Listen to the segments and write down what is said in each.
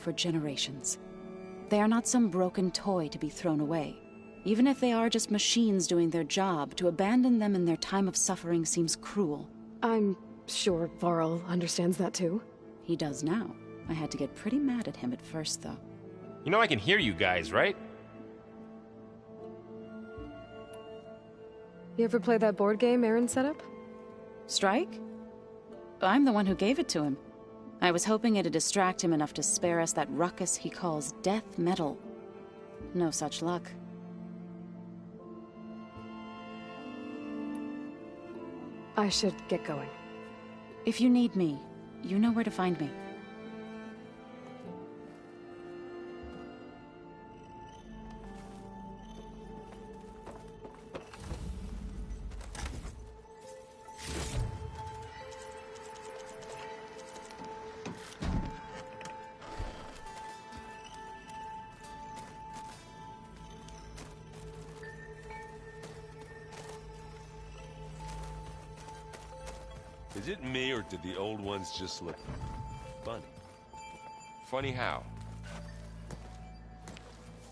for generations. They are not some broken toy to be thrown away. Even if they are just machines doing their job, to abandon them in their time of suffering seems cruel. I'm sure Varl understands that too. He does now. I had to get pretty mad at him at first, though. You know I can hear you guys, right? You ever play that board game Aaron set up? Strike? I'm the one who gave it to him. I was hoping it'd distract him enough to spare us that ruckus he calls death metal. No such luck. I should get going. If you need me, you know where to find me. Is it me, or did the old ones just look funny? Funny how?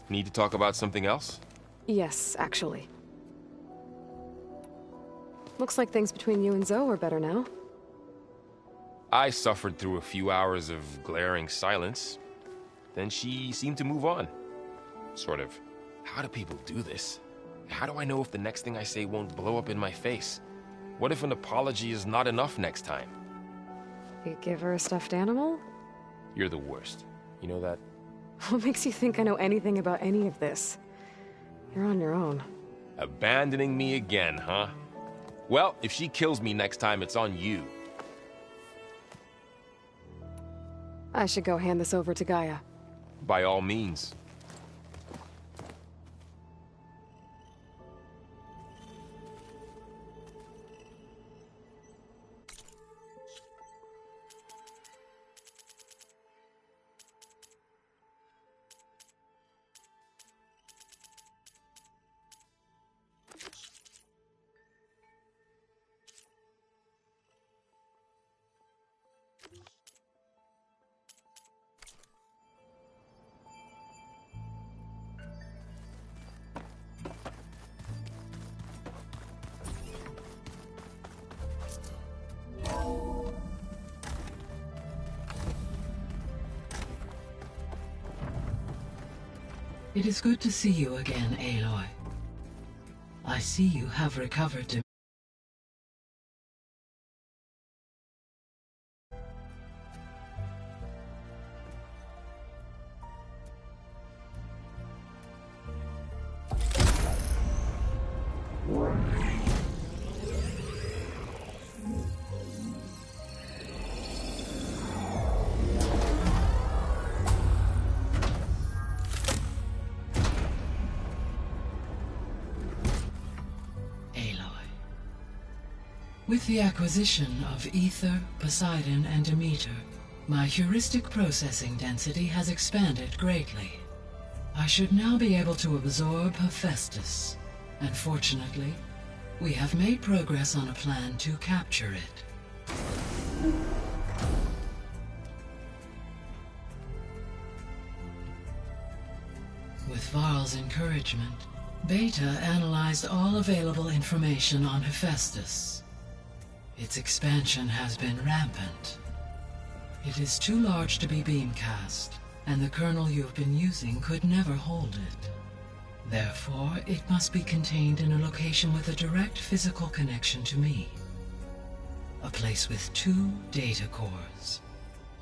Need to talk about something else? Yes, actually. Looks like things between you and Zoe are better now. I suffered through a few hours of glaring silence. Then she seemed to move on. Sort of. How do people do this? How do I know if the next thing I say won't blow up in my face? What if an apology is not enough next time? You give her a stuffed animal? You're the worst. You know that? What makes you think I know anything about any of this? You're on your own. Abandoning me again, huh? Well, if she kills me next time, it's on you. I should go hand this over to Gaia. By all means. It is good to see you again, Aloy. I see you have recovered to... With the acquisition of Ether, Poseidon, and Demeter, my heuristic processing density has expanded greatly. I should now be able to absorb Hephaestus, and fortunately, we have made progress on a plan to capture it. With Varl's encouragement, Beta analyzed all available information on Hephaestus. Its expansion has been rampant. It is too large to be beamcast, and the kernel you have been using could never hold it. Therefore, it must be contained in a location with a direct physical connection to me. A place with 2 data cores.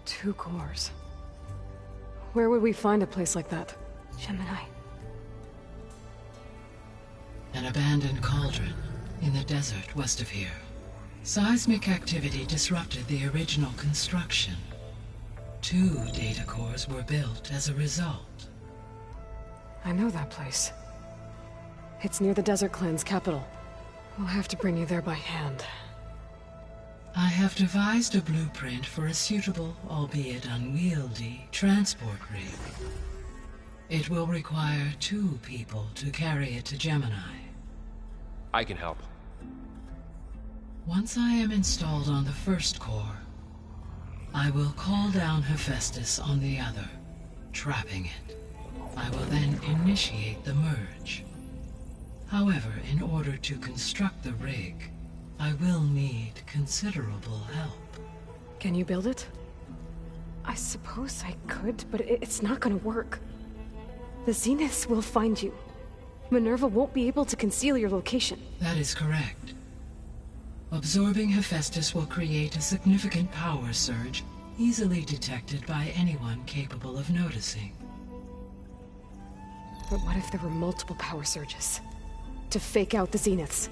2 cores? Where would we find a place like that? Gemini. An abandoned cauldron in the desert west of here. Seismic activity disrupted the original construction. 2 data cores were built as a result. I know that place. It's near the Desert Clan's capital. We'll have to bring you there by hand. I have devised a blueprint for a suitable, albeit unwieldy, transport rig. It will require 2 people to carry it to Gemini. I can help. Once I am installed on the first core, I will call down Hephaestus on the other. trapping it. I will then initiate the merge. However, in order to construct the rig, I will need considerable help. Can you build it? I suppose I could, but it's not gonna work. The Zeniths will find you. Minerva won't be able to conceal your location. That is correct. Absorbing Hephaestus will create a significant power surge, easily detected by anyone capable of noticing. But what if there were multiple power surges? To fake out the Zeniths?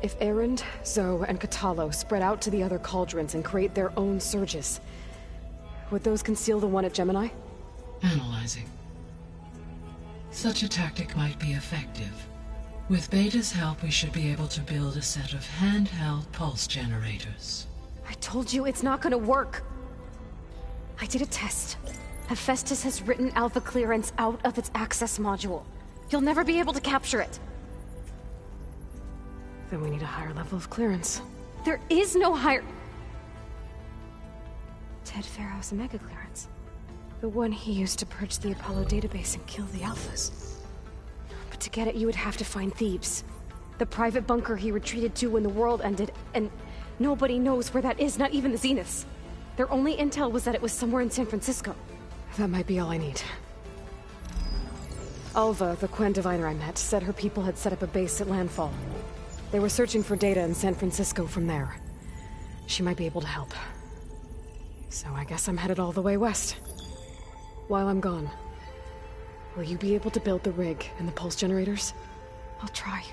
If Erend, Zoe, and Katalo spread out to the other cauldrons and create their own surges, would those conceal the one at Gemini? Analyzing. Such a tactic might be effective. With Beta's help, we should be able to build a set of handheld pulse generators. I told you it's not gonna work! I did a test. Hephaestus has written Alpha clearance out of its access module. You'll never be able to capture it. Then we need a higher level of clearance. There is no higher... Ted Pharaoh's Omega clearance. The one he used to purge the Apollo database and kill the Alphas. But to get it, you would have to find Thebes. The private bunker he retreated to when the world ended, and nobody knows where that is, not even the Zeniths. Their only intel was that it was somewhere in San Francisco. That might be all I need. Alva, the Quen diviner I met, said her people had set up a base at landfall. They were searching for data in San Francisco from there. She might be able to help. So I guess I'm headed all the way west. While I'm gone, will you be able to build the rig and the pulse generators? I'll try.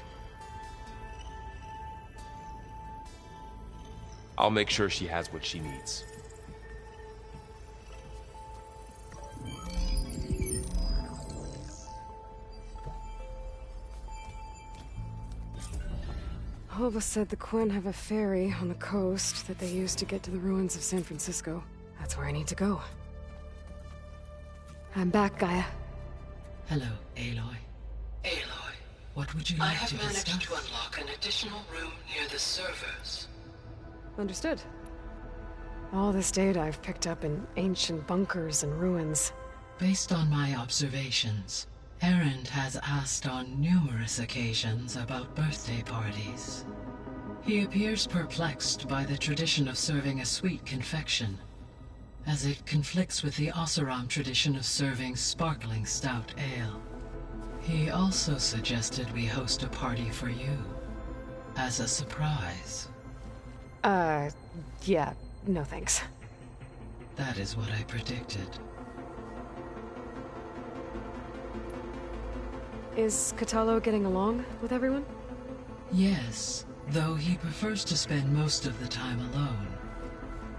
I'll make sure she has what she needs. Alva said the Quen have a ferry on the coast that they use to get to the ruins of San Francisco. That's where I need to go. I'm back, Gaia. Hello, Aloy. Aloy, what would you like to discuss? I have managed to unlock an additional room near the servers. Understood. All this data I've picked up in ancient bunkers and ruins. Based on my observations, Erend has asked on numerous occasions about birthday parties. He appears perplexed by the tradition of serving a sweet confection, as it conflicts with the Oseram tradition of serving sparkling stout ale. He also suggested we host a party for you, as a surprise. Yeah, no thanks. That is what I predicted. Is Katalo getting along with everyone? Yes, though he prefers to spend most of the time alone.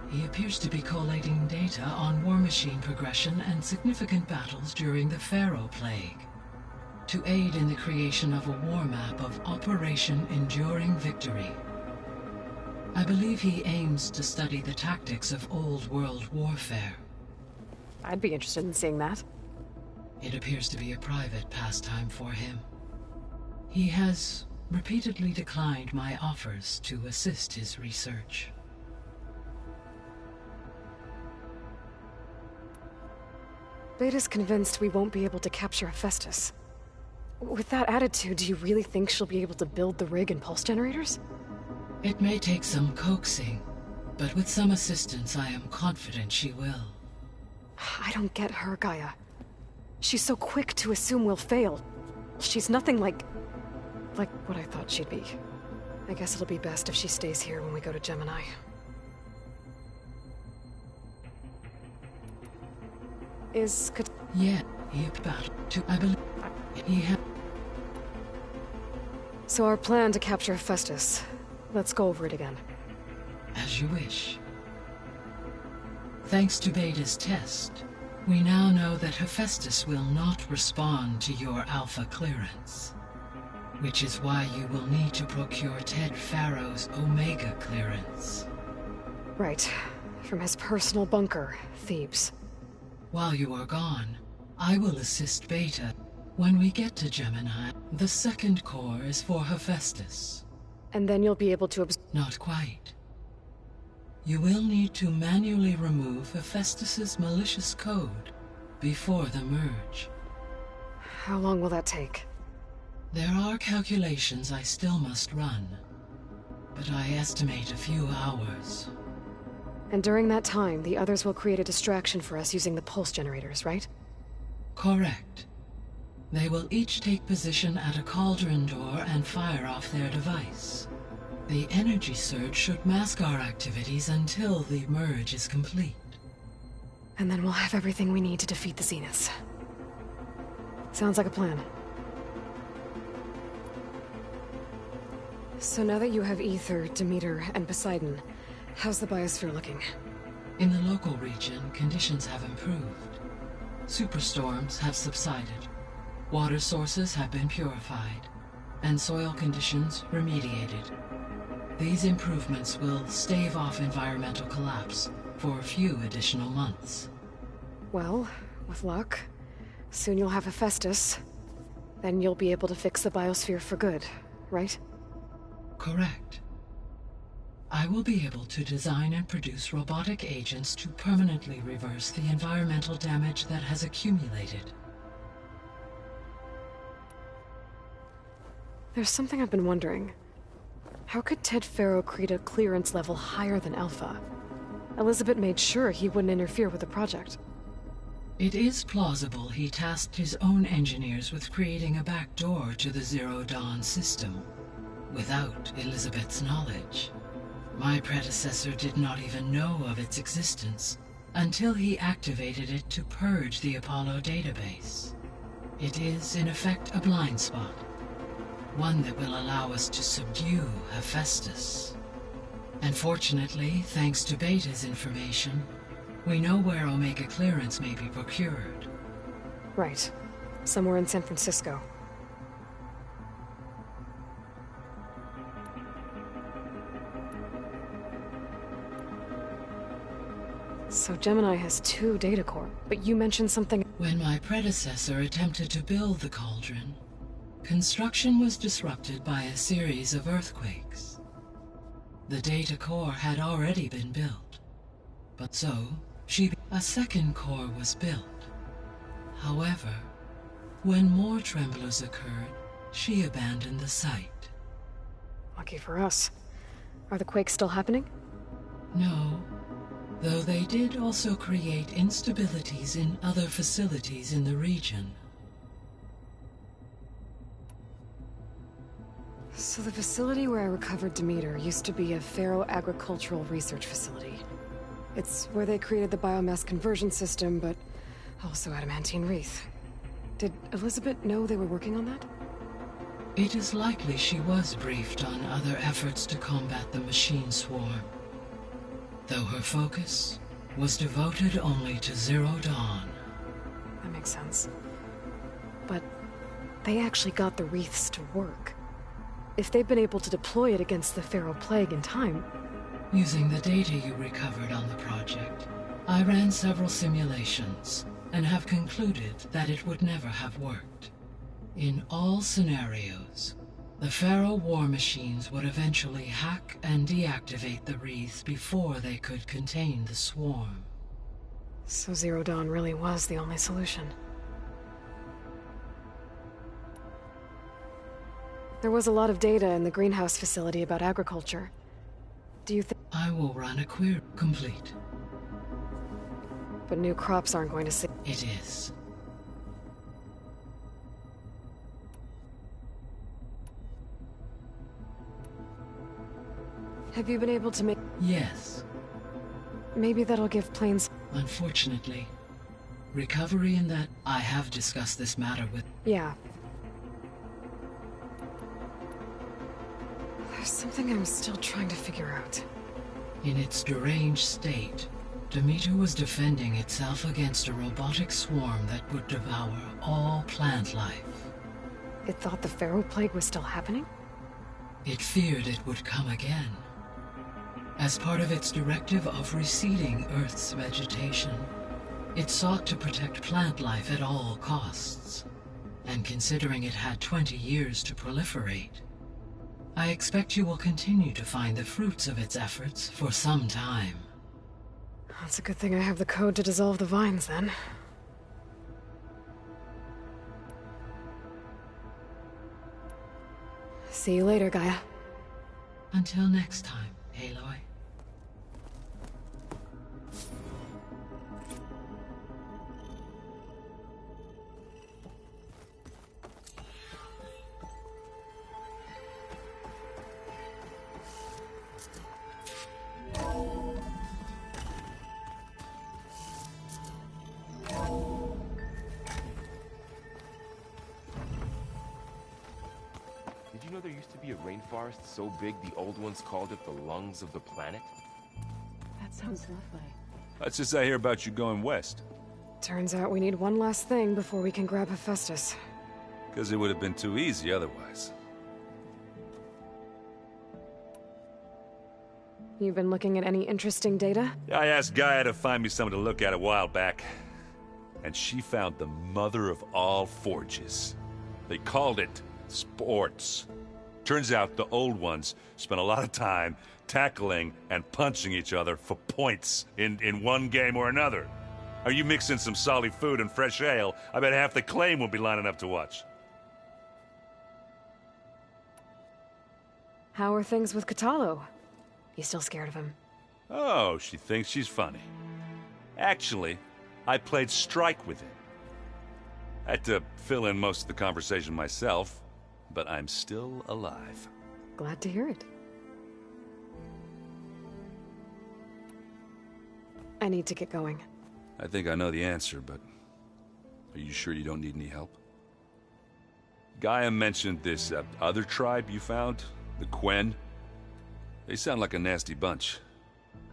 He appears to be collating data on war machine progression and significant battles during the Pharaoh Plague, to aid in the creation of a war map of Operation Enduring Victory. I believe he aims to study the tactics of old world warfare. I'd be interested in seeing that. It appears to be a private pastime for him. He has repeatedly declined my offers to assist his research. Beta's convinced we won't be able to capture Hephaestus. With that attitude, do you really think she'll be able to build the rig and pulse generators? It may take some coaxing, but with some assistance I am confident she will. I don't get her, Gaia. She's so quick to assume we'll fail. She's nothing like what I thought she'd be. I guess it'll be best if she stays here when we go to Gemini. Is Yeah, he about to, I believe, he had... So our plan to capture Hephaestus. Let's go over it again. As you wish. Thanks to Beta's test, we now know that Hephaestus will not respond to your Alpha clearance. Which is why you will need to procure Ted Pharaoh's Omega clearance. Right. From his personal bunker, Thebes. While you are gone, I will assist Beta. When we get to Gemini, the second core is for Hephaestus. And then you'll be able to Not quite. You will need to manually remove Hephaestus's malicious code before the merge. How long will that take? There are calculations I still must run, but I estimate a few hours. And during that time, the others will create a distraction for us using the pulse generators, right? Correct. They will each take position at a cauldron door and fire off their device. The energy surge should mask our activities until the merge is complete. And then we'll have everything we need to defeat the Zeniths. Sounds like a plan. So now that you have Ether, Demeter, and Poseidon, how's the biosphere looking? In the local region, conditions have improved. Superstorms have subsided. Water sources have been purified, and soil conditions remediated. These improvements will stave off environmental collapse for a few additional months. Well, with luck, soon you'll have Hephaestus. Then you'll be able to fix the biosphere for good, right? Correct. I will be able to design and produce robotic agents to permanently reverse the environmental damage that has accumulated. There's something I've been wondering. How could Ted Faro create a clearance level higher than Alpha? Elizabeth made sure he wouldn't interfere with the project. It is plausible he tasked his own engineers with creating a back door to the Zero Dawn system, without Elizabeth's knowledge. My predecessor did not even know of its existence until he activated it to purge the Apollo database. It is, in effect, a blind spot. One that will allow us to subdue Hephaestus. And fortunately, thanks to Beta's information, we know where Omega clearance may be procured. Right. Somewhere in San Francisco. So Gemini has 2 data core, but you mentioned something... When my predecessor attempted to build the cauldron, construction was disrupted by a series of earthquakes. The data core had already been built, but a second core was built. However, when more tremblers occurred, she abandoned the site. Lucky for us. Are the quakes still happening? No, though they did also create instabilities in other facilities in the region. So the facility where I recovered Demeter used to be a Faro agricultural research facility. It's where they created the biomass conversion system, but also adamantine wreath. Did Elizabeth know they were working on that? It is likely she was briefed on other efforts to combat the machine swarm, though her focus was devoted only to Zero Dawn. That makes sense. But they actually got the wreaths to work. If they've been able to deploy it against the Faro Plague in time... Using the data you recovered on the project, I ran several simulations and have concluded that it would never have worked. In all scenarios, the Faro war machines would eventually hack and deactivate the wreaths before they could contain the swarm. So Zero Dawn really was the only solution. There was a lot of data in the greenhouse facility about agriculture. Do you think... I will run a query. Complete. But new crops aren't going to see... It is. Have you been able to make... Yes. Maybe that'll give planes... Unfortunately, recovery in that... I have discussed this matter with... Yeah. There's something I'm still trying to figure out. In its deranged state, Demeter was defending itself against a robotic swarm that would devour all plant life. It thought the Faro Plague was still happening? It feared it would come again. As part of its directive of reseeding Earth's vegetation, it sought to protect plant life at all costs. And considering it had 20 years to proliferate, I expect you will continue to find the fruits of its efforts for some time. That's a good thing I have the code to dissolve the vines, then. See you later, Gaia. Until next time, Aloy. Did you know there used to be a rainforest so big the old ones called it the lungs of the planet? That sounds lovely. That's just I hear about you going west. Turns out we need one last thing before we can grab Hephaestus. Because it would have been too easy otherwise. You've been looking at any interesting data? I asked Gaia to find me something to look at a while back. And she found the mother of all forges. They called it sports. Turns out the old ones spent a lot of time tackling and punching each other for points in one game or another. Are you mixing some solid food and fresh ale? I bet half the claim will be lining up to watch. How are things with Katalo? You still scared of him? Oh, she thinks she's funny. Actually, I played strike with him. I had to fill in most of the conversation myself, but I'm still alive. Glad to hear it. I need to get going. I think I know the answer, but are you sure you don't need any help? Gaia mentioned this other tribe you found, the Quen. They sound like a nasty bunch.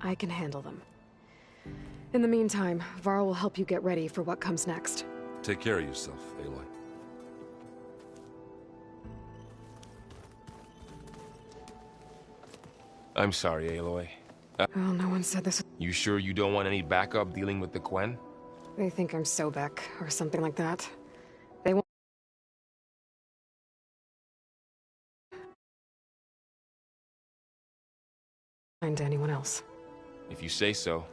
I can handle them. In the meantime, Varl will help you get ready for what comes next. Take care of yourself, Aloy. I'm sorry, Aloy. Well, no one said this. You sure you don't want any backup dealing with the Quen? They think I'm Sobek, or something like that. They won't find anyone else. If you say so.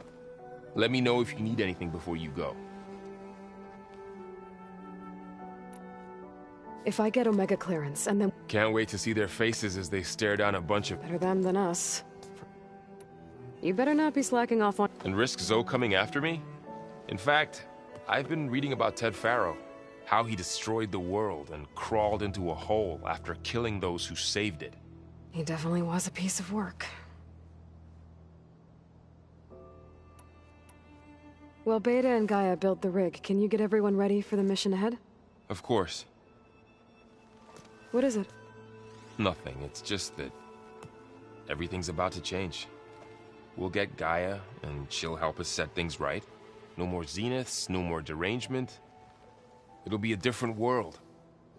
Let me know if you need anything before you go. If I get Omega clearance, and then Can't wait to see their faces as they stare down a bunch of... better them than us. You better not be slacking off on... And risk Zoe coming after me? In fact, I've been reading about Ted Faro. How he destroyed the world and crawled into a hole after killing those who saved it. He definitely was a piece of work. Well, Beta and Gaia built the rig. Can you get everyone ready for the mission ahead? Of course. What is it? Nothing. It's just that everything's about to change. We'll get Gaia, and she'll help us set things right. No more zeniths, no more derangement. It'll be a different world.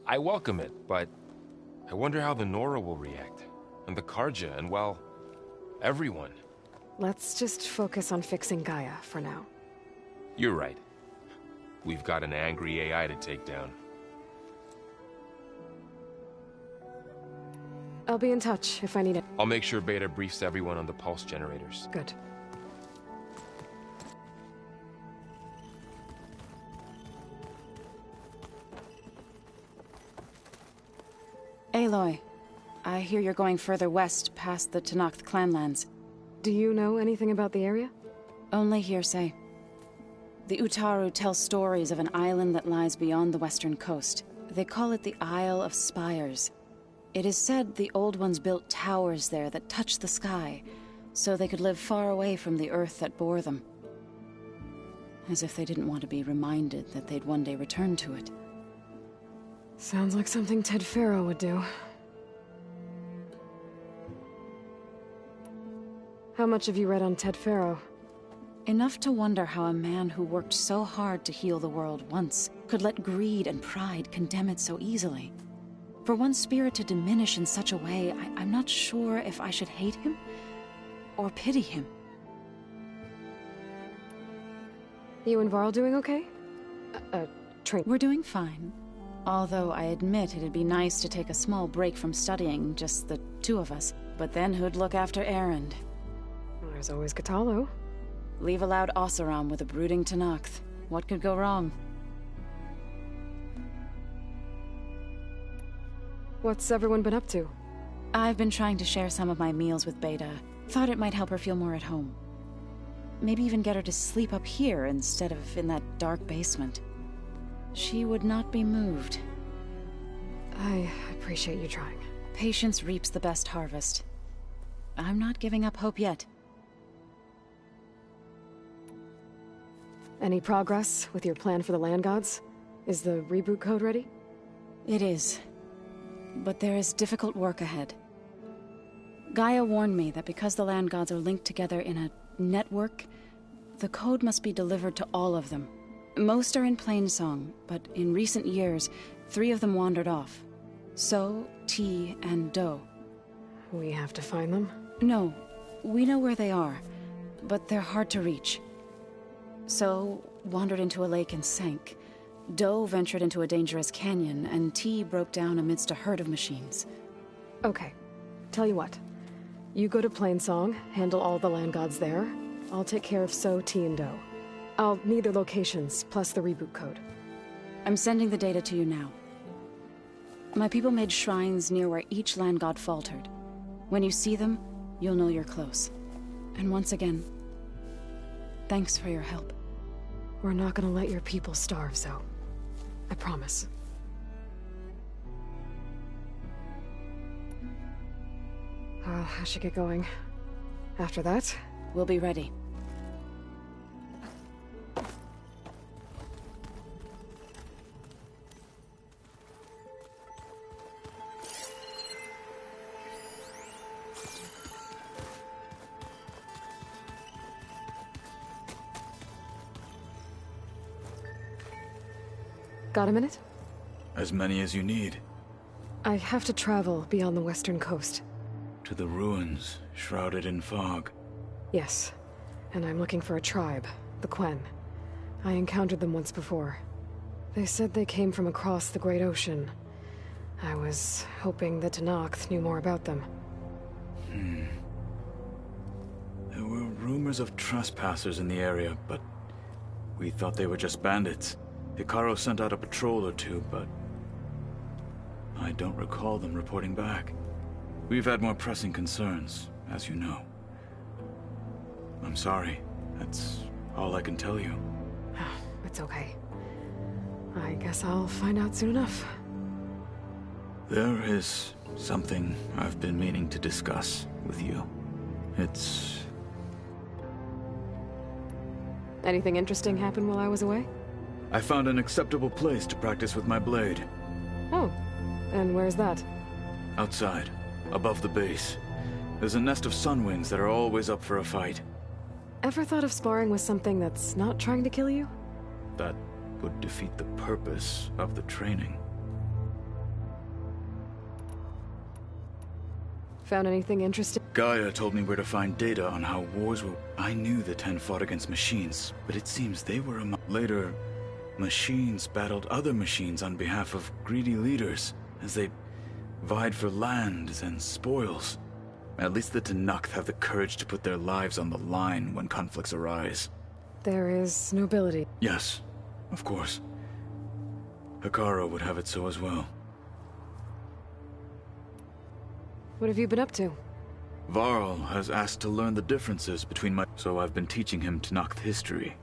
I welcome it, but I wonder how the Nora will react. And the Karja, and well, everyone. Let's just focus on fixing Gaia for now. You're right. We've got an angry AI to take down. I'll be in touch if I need it. I'll make sure Beta briefs everyone on the pulse generators. Good. Aloy, I hear you're going further west past the Tenakth clanlands. Do you know anything about the area? Only hearsay. The Utaru tell stories of an island that lies beyond the western coast. They call it the Isle of Spires. It is said the Old Ones built towers there that touch the sky, so they could live far away from the earth that bore them. As if they didn't want to be reminded that they'd one day return to it. Sounds like something Ted Faro would do. How much have you read on Ted Faro? Enough to wonder how a man who worked so hard to heal the world once could let greed and pride condemn it so easily. For one spirit to diminish in such a way, I'm not sure if I should hate him or pity him. You and Varl doing okay? We're doing fine. Although I admit it'd be nice to take a small break from studying, just the two of us. But then who'd look after Erend? There's always Katalo. Leave a loud Oseram with a brooding Tenakth. What could go wrong? What's everyone been up to? I've been trying to share some of my meals with Beta. Thought it might help her feel more at home. Maybe even get her to sleep up here instead of in that dark basement. She would not be moved. I appreciate you trying. Patience reaps the best harvest. I'm not giving up hope yet. Any progress with your plan for the land gods? Is the reboot code ready? It is. But there is difficult work ahead. Gaia warned me that because the land gods are linked together in a network, the code must be delivered to all of them. Most are in Plainsong, but in recent years, 3 of them wandered off. So, T, and Do. We have to find them? No, we know where they are, but they're hard to reach. So, wandered into a lake and sank. Do ventured into a dangerous canyon, and T broke down amidst a herd of machines. Okay. Tell you what. You go to Plainsong, handle all the land gods there. I'll take care of So, T, and Do. I'll need their locations, plus the reboot code. I'm sending the data to you now. My people made shrines near where each land god faltered. When you see them, you'll know you're close. And once again, thanks for your help. We're not gonna let your people starve, Zo. I promise. I should get going. After that, We'll be ready. got a minute? As many as you need. I have to travel beyond the western coast. To the ruins, shrouded in fog. Yes, and I'm looking for a tribe, the Quen. I encountered them once before. They said they came from across the Great Ocean. I was hoping that Tenakth knew more about them. There were rumors of trespassers in the area, but we thought they were just bandits. Hikaru sent out a patrol or two, but I don't recall them reporting back. We've had more pressing concerns, as you know. I'm sorry. That's all I can tell you. It's okay. I guess I'll find out soon enough. There is something I've been meaning to discuss with you. It's... Anything interesting happen while I was away? I found an acceptable place to practice with my blade. Oh, and where's that? Outside, above the base. There's a nest of sunwings that are always up for a fight. Ever thought of sparring with something that's not trying to kill you? That would defeat the purpose of the training. Found anything interesting? Gaia told me where to find data on how wars were... I knew the 10 fought against machines, but it seems they were among... Later, machines battled other machines on behalf of greedy leaders, as they vied for lands and spoils. At least the Tenakth have the courage to put their lives on the line when conflicts arise. There is nobility. Yes, of course. Hikaru would have it so as well. What have you been up to? Varl has asked to learn the differences between my... So I've been teaching him Tenakth history.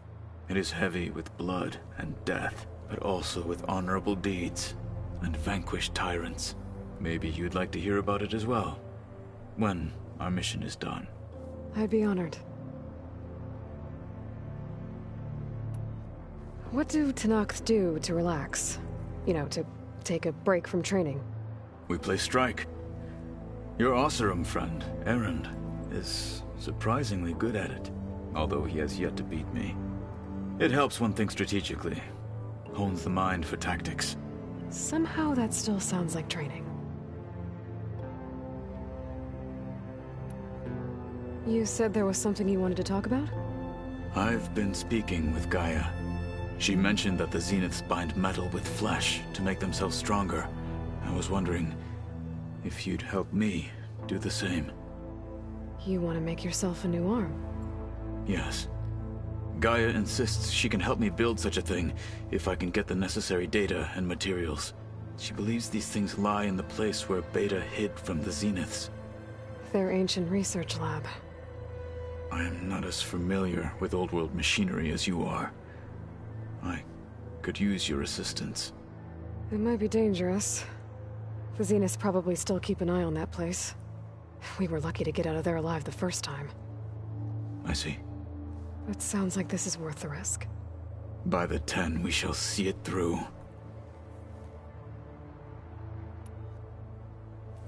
It is heavy with blood and death, but also with honorable deeds and vanquished tyrants. Maybe you'd like to hear about it as well, when our mission is done. I'd be honored. What do Tenakth do to relax? You know, to take a break from training? We play strike. Your Oseram friend, Erend, is surprisingly good at it, although he has yet to beat me. It helps one think strategically, hones the mind for tactics. Somehow that still sounds like training. You said there was something you wanted to talk about? I've been speaking with Gaia. She mentioned that the Zeniths bind metal with flesh to make themselves stronger. I was wondering if you'd help me do the same. You want to make yourself a new arm? Yes. Gaia insists she can help me build such a thing if I can get the necessary data and materials. She believes these things lie in the place where Beta hid from the Zeniths. Their ancient research lab. I am not as familiar with old world machinery as you are. I could use your assistance. It might be dangerous. The Zeniths probably still keep an eye on that place. We were lucky to get out of there alive the first time. I see. It sounds like this is worth the risk. By the 10, we shall see it through.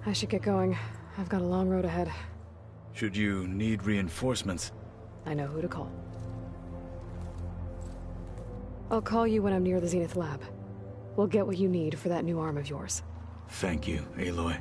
I should get going. I've got a long road ahead. Should you need reinforcements? I know who to call. I'll call you when I'm near the Zenith lab. We'll get what you need for that new arm of yours. Thank you, Aloy.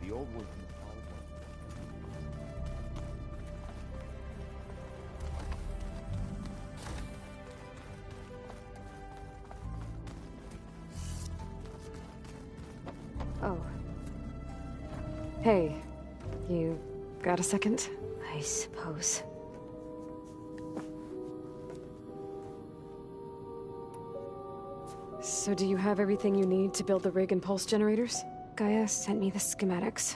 The old one from the old one. Oh. Hey, you got a second? I suppose. So do you have everything you need to build the rig and pulse generators? Gaia sent me the schematics.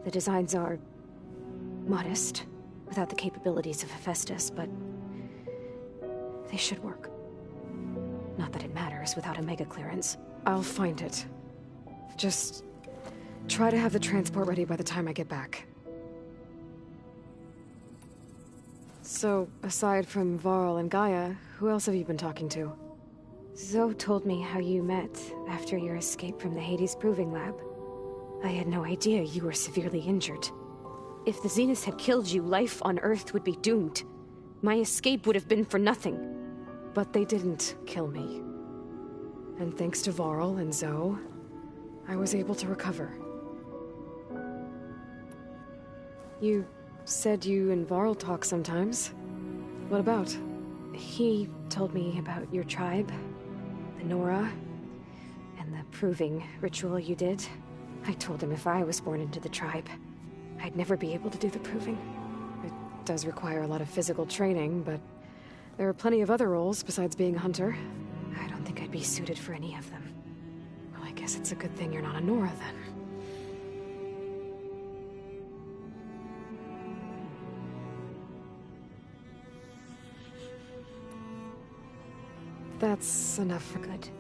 The designs are modest, without the capabilities of Hephaestus, but they should work. Not that it matters without a mega clearance. I'll find it. Just try to have the transport ready by the time I get back. So, aside from Varl and Gaia, who else have you been talking to? Zoe told me how you met after your escape from the Hades Proving Lab. I had no idea you were severely injured. If the Zeniths had killed you, life on Earth would be doomed. My escape would have been for nothing. But they didn't kill me. And thanks to Varl and Zoe, I was able to recover. You said you and Varl talk sometimes. What about? He told me about your tribe, the Nora, and the proving ritual you did. I told him if I was born into the tribe, I'd never be able to do the proving. It does require a lot of physical training, but there are plenty of other roles besides being a hunter. I don't think I'd be suited for any of them. Well, I guess it's a good thing you're not a Nora, then. That's enough for Good.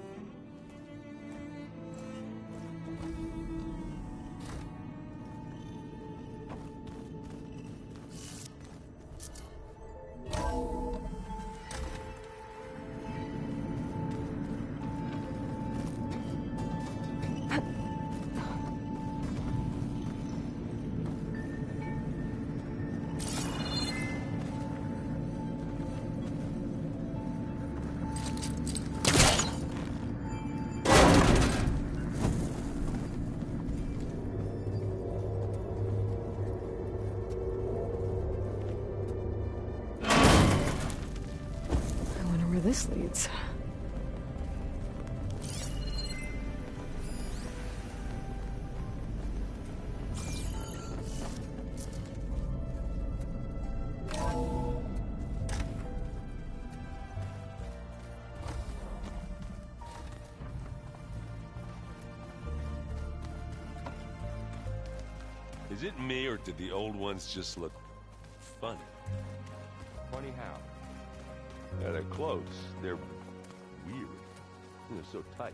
This leads. Is it me, or did the old ones just look funny? Funny how? Yeah, they're close. They're weird. They're so tight.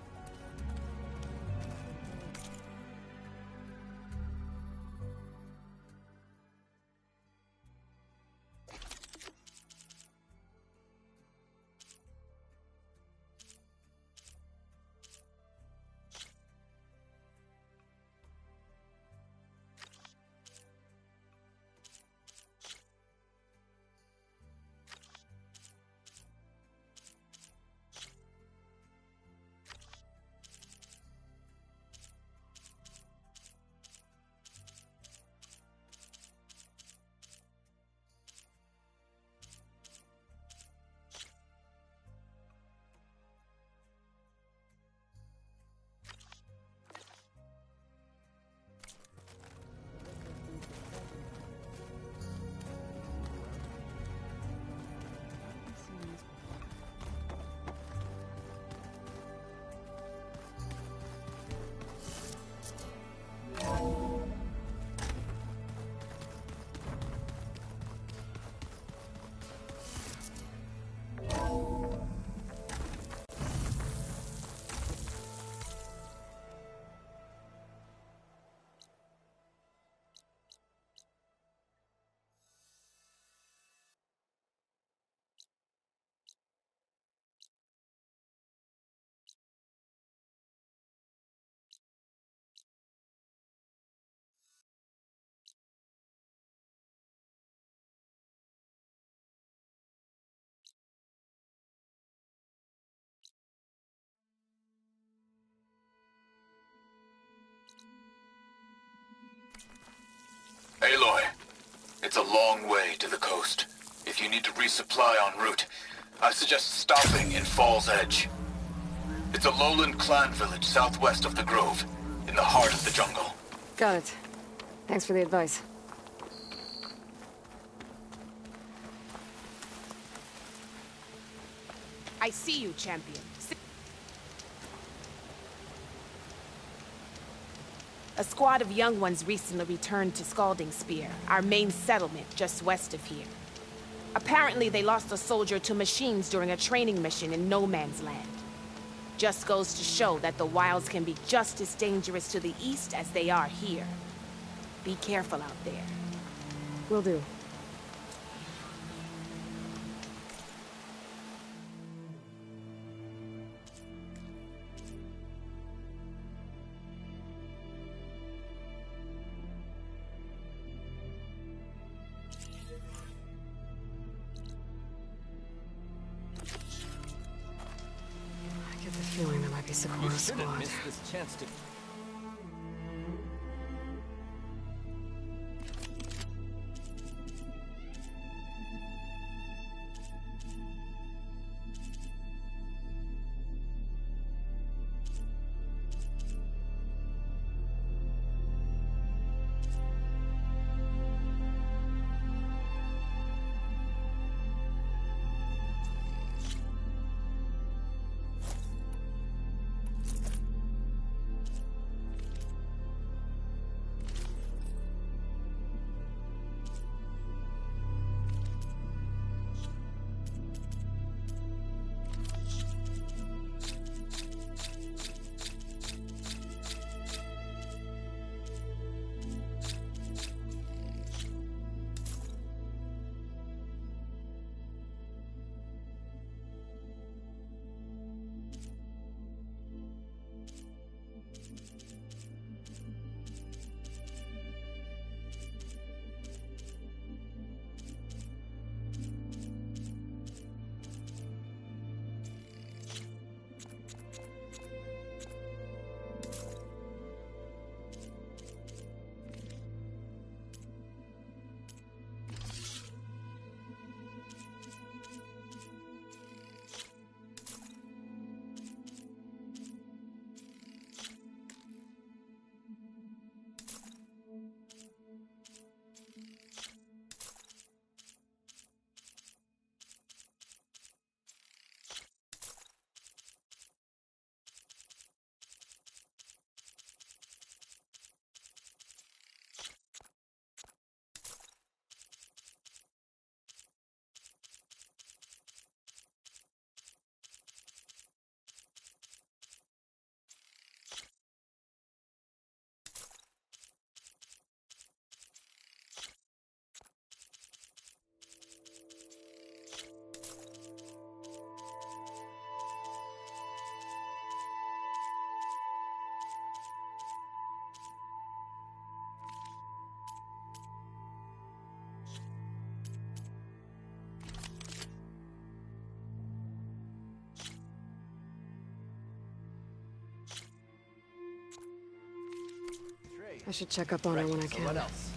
Aloy, it's a long way to the coast. If you need to resupply en route, I suggest stopping in Fall's Edge. It's a lowland clan village southwest of the Grove, in the heart of the jungle. Got it. Thanks for the advice. I see you, champion. A squad of young ones recently returned to Scalding Spear, our main settlement just west of here. Apparently they lost a soldier to machines during a training mission in No Man's Land. Just goes to show that the wilds can be just as dangerous to the east as they are here. Be careful out there. Will do. I get the feeling there might be Sakura's squad. Miss this chance to... I should check up on her when I can. What else?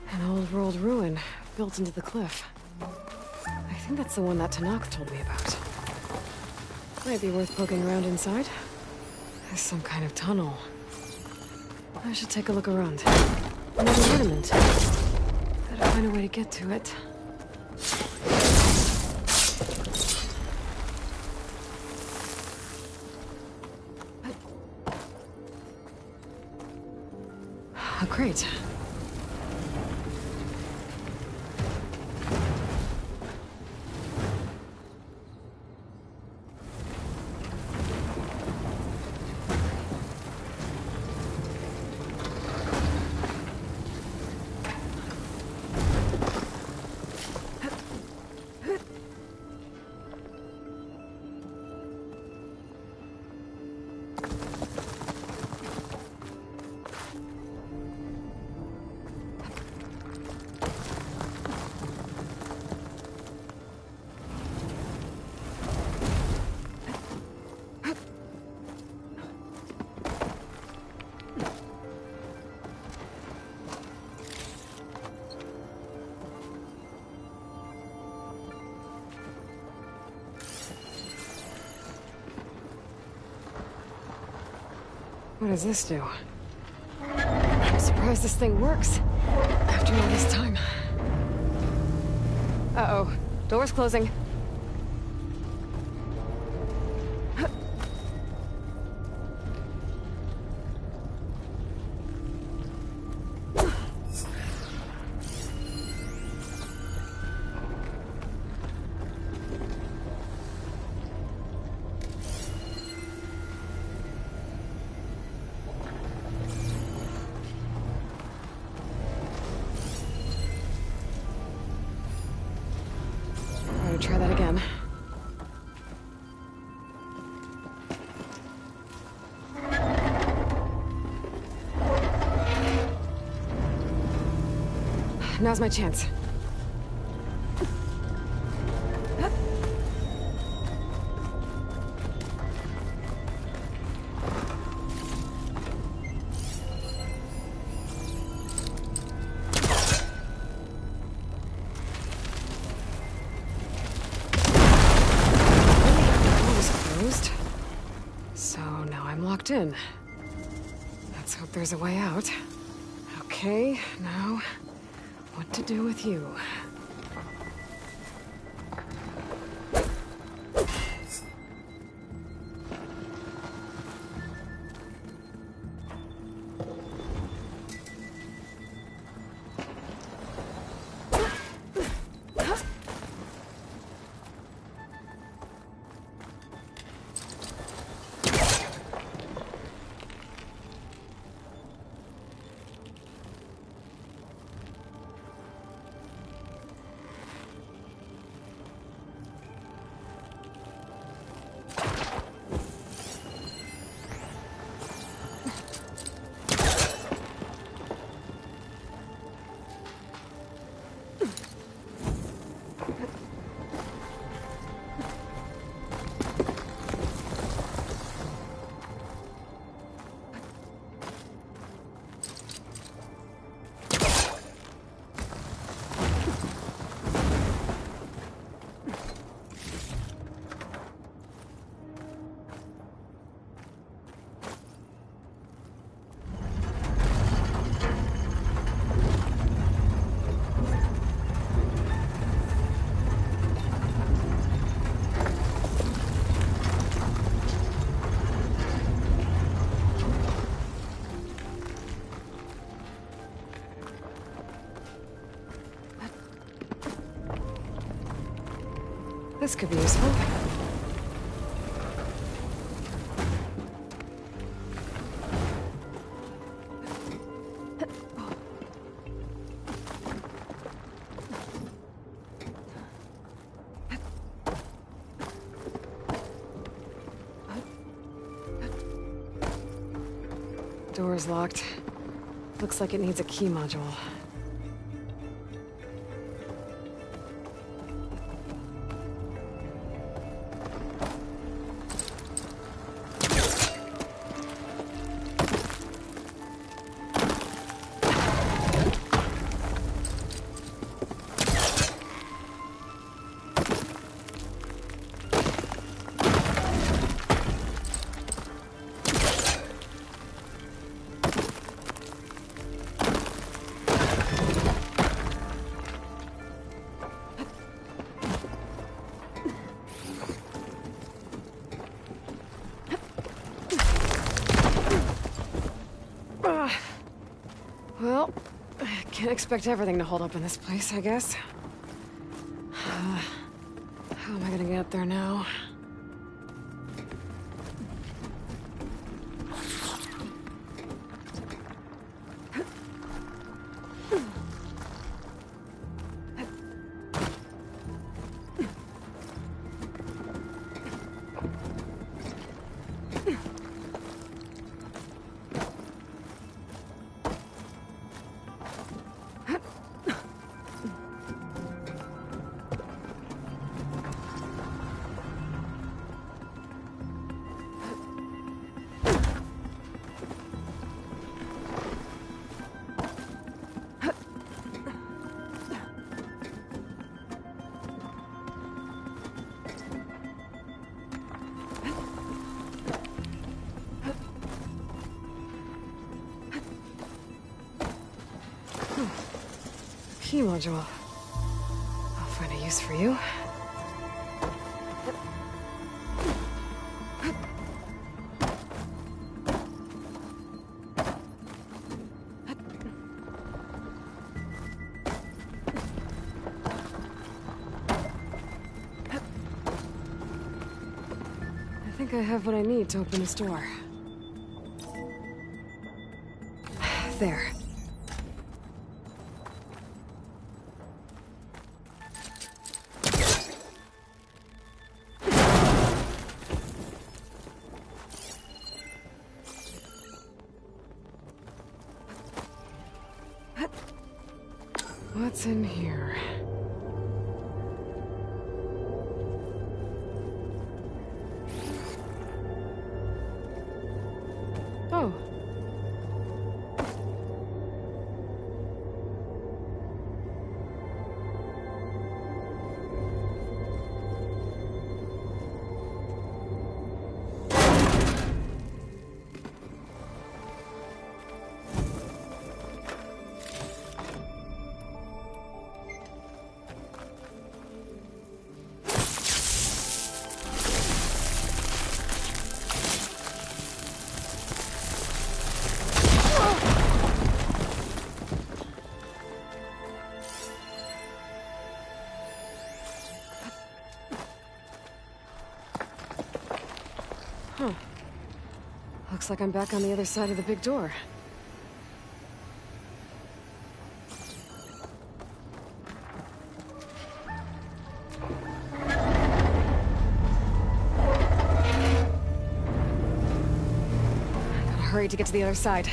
An old world ruin built into the cliff. think that's the one that Tanakh told me about. Might be worth poking around inside. There's some kind of tunnel. I should take a look around. Another tenement. Gotta find a way to get to it. A crate. What does this do? I'm surprised this thing works. After all this time. Uh-oh. Door's closing. Try that again. Now's my chance. In. Let's hope there's a way out. Okay, now, what to do with you? This could be useful. Door's locked. Looks like it needs a key module. Can't expect everything to hold up in this place, I guess. How am I gonna get up there now? Key module. I'll find a use for you. I think I have what I need to open this door. There. What's in here? Oh. Huh. Looks like I'm back on the other side of the big door. Gotta hurry to get to the other side.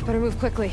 Better move quickly.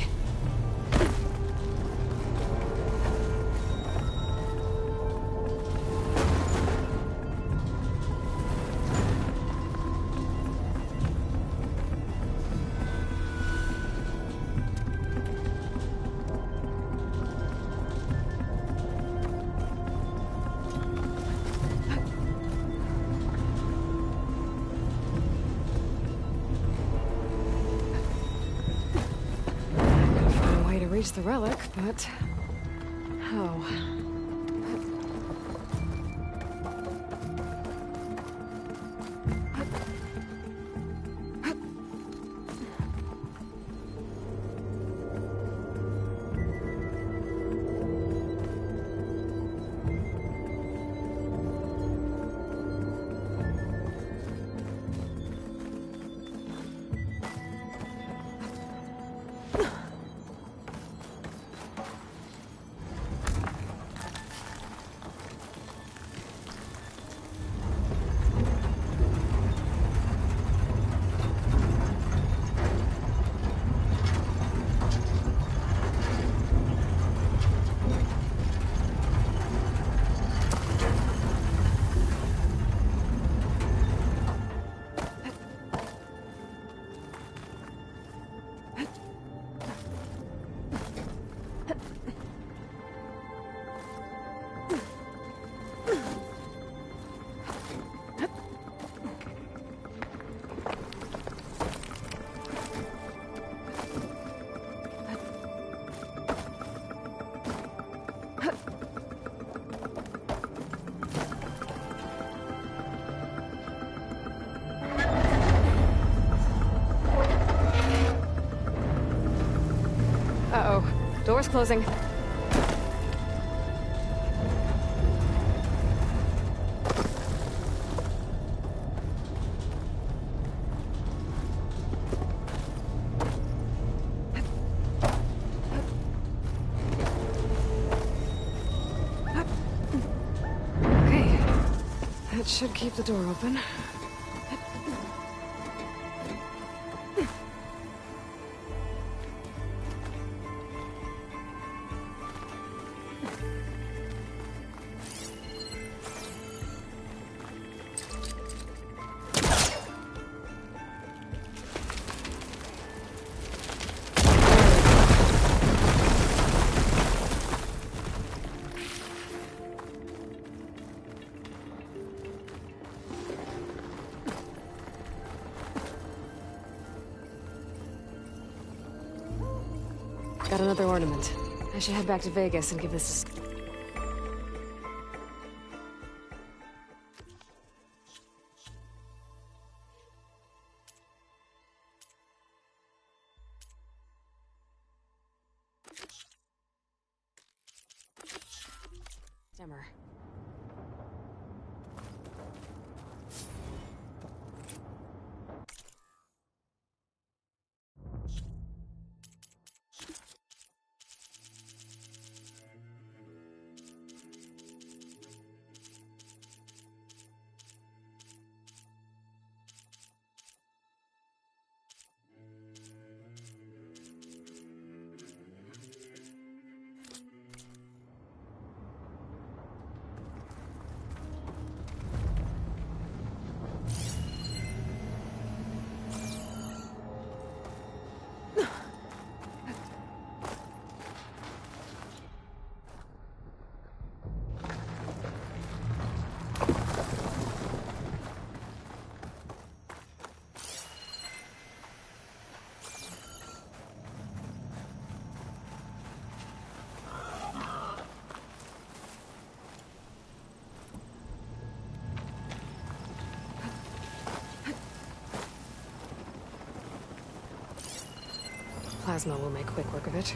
Reach the relic, but how? Uh-oh. Door's closing. Okay. That should keep the door open. Got another ornament. I should head back to Vegas and give this... Stemmer. Plasma will make quick work of it.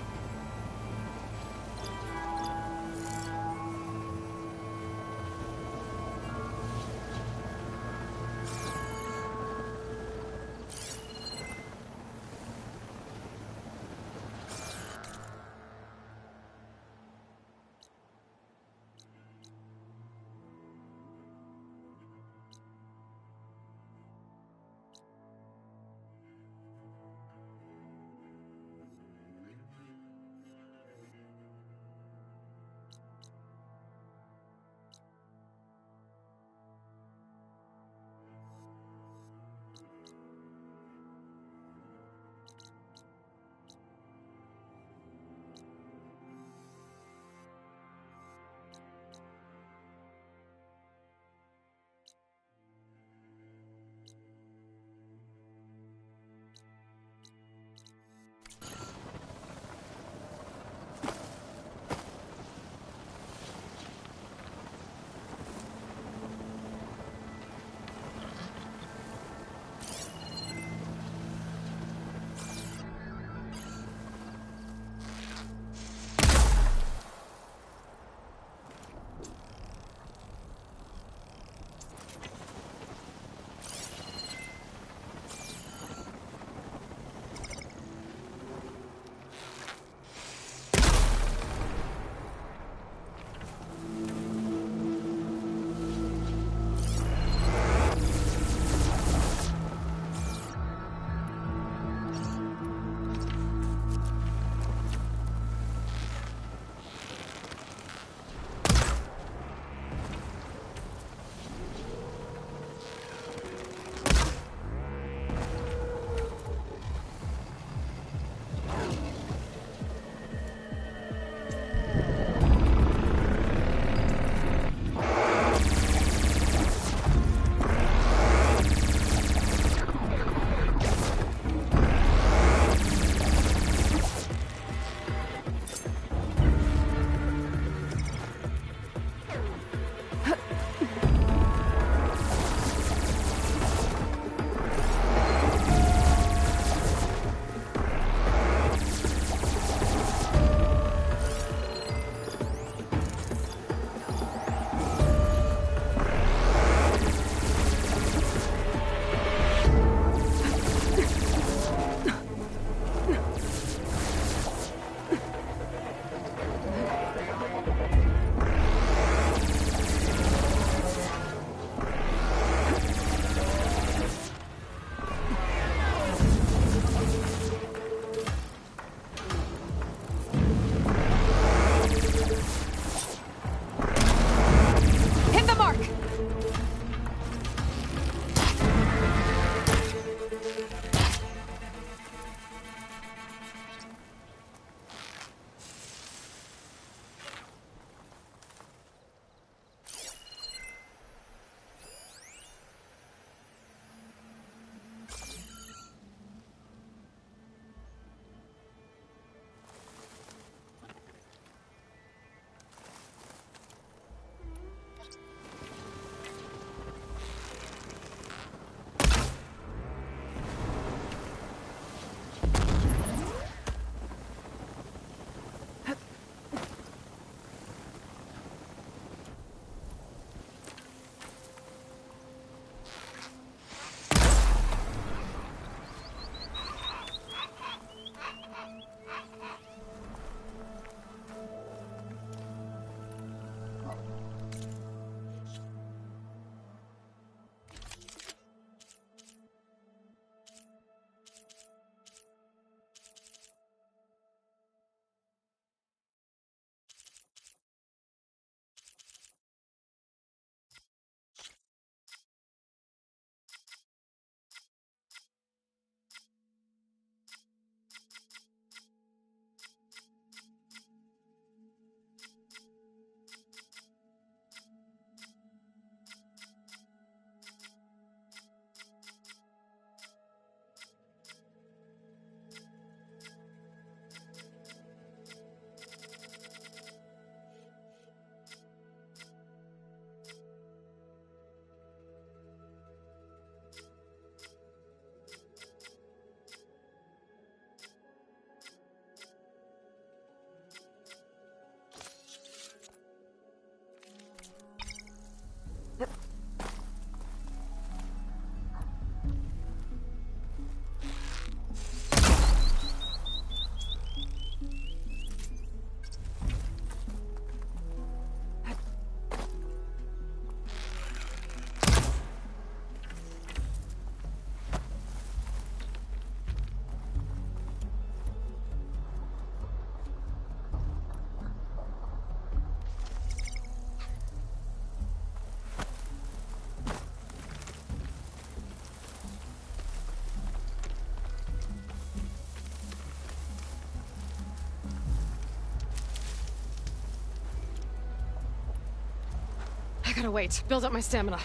gotta wait. Build up my stamina.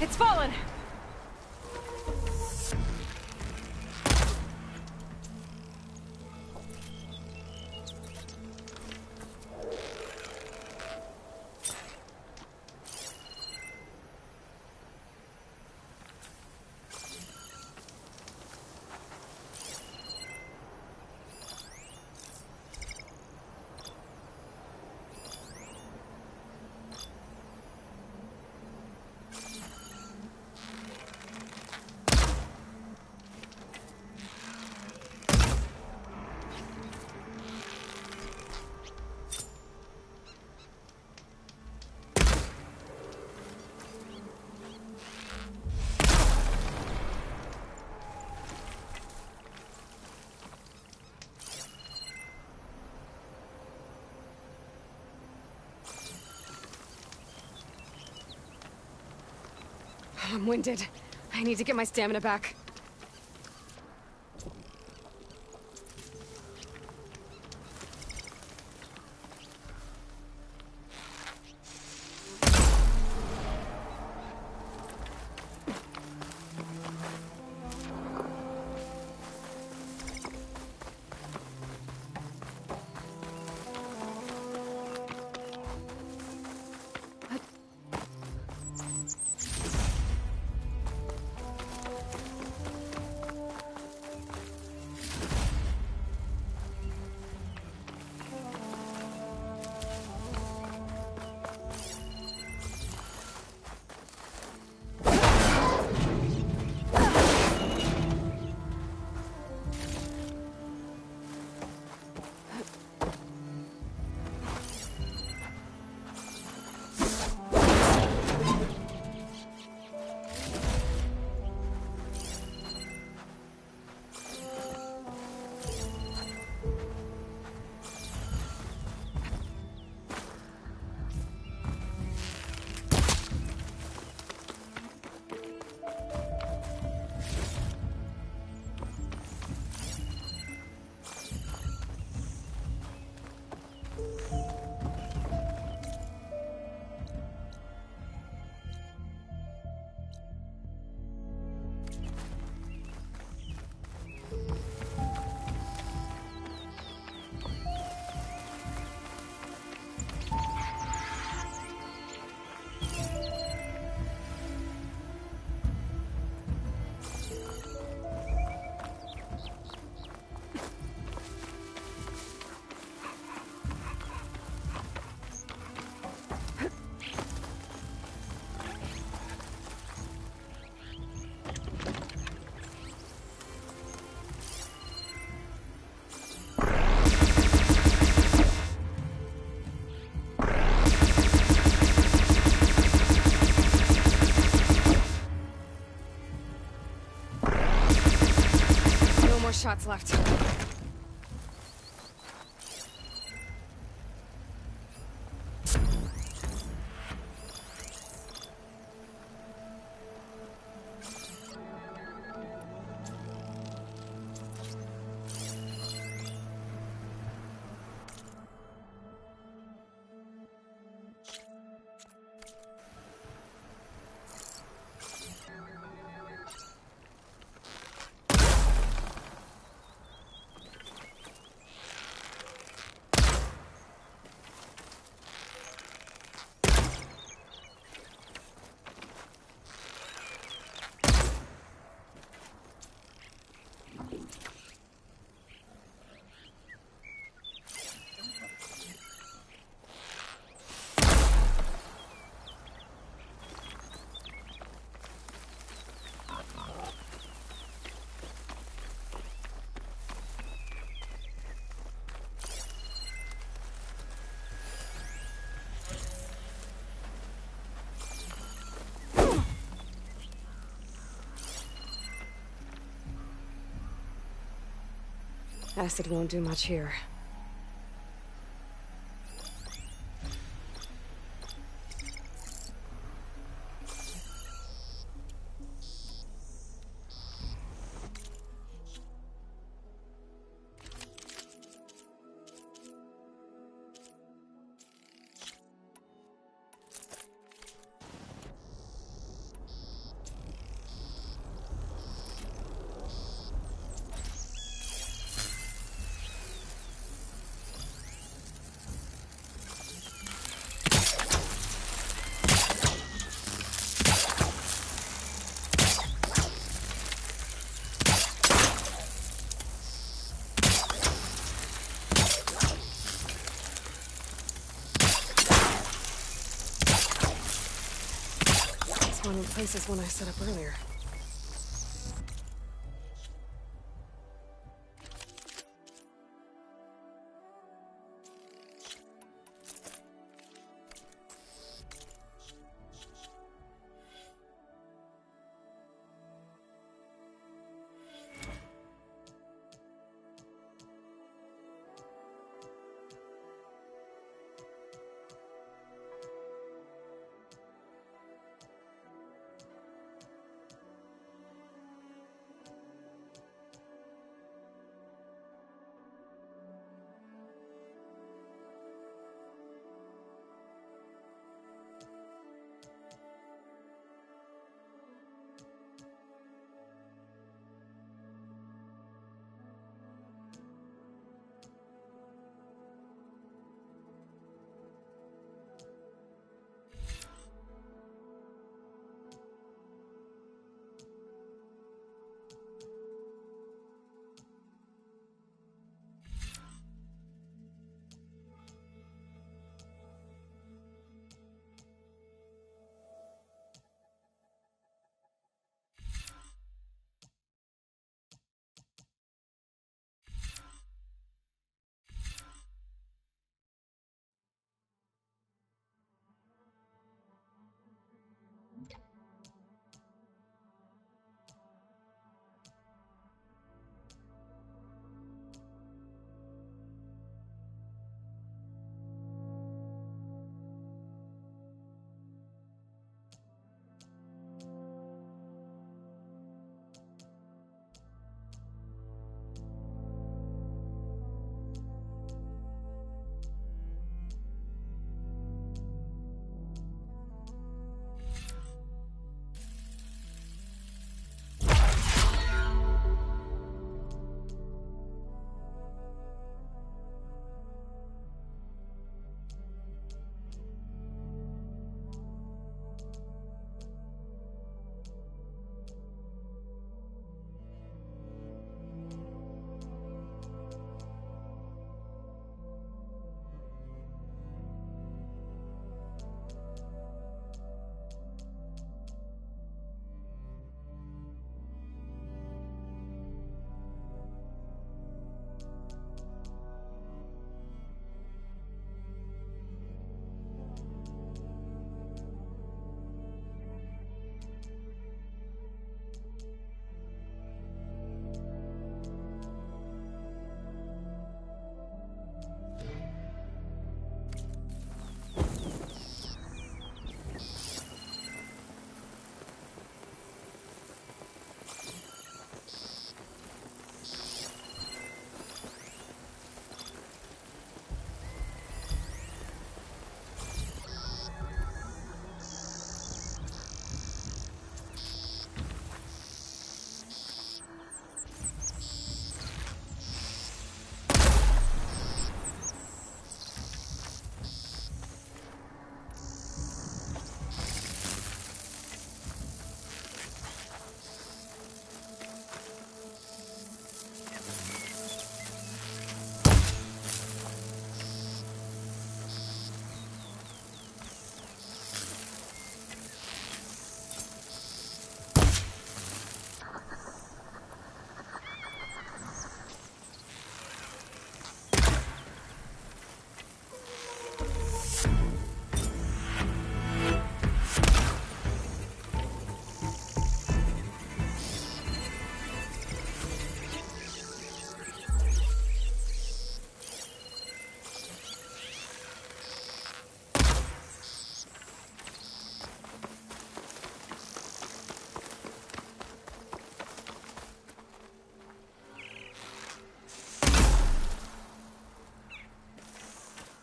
It's fallen! I'm winded. I need to get my stamina back. shots left. Acid won't do much here. One replaces one I set up earlier.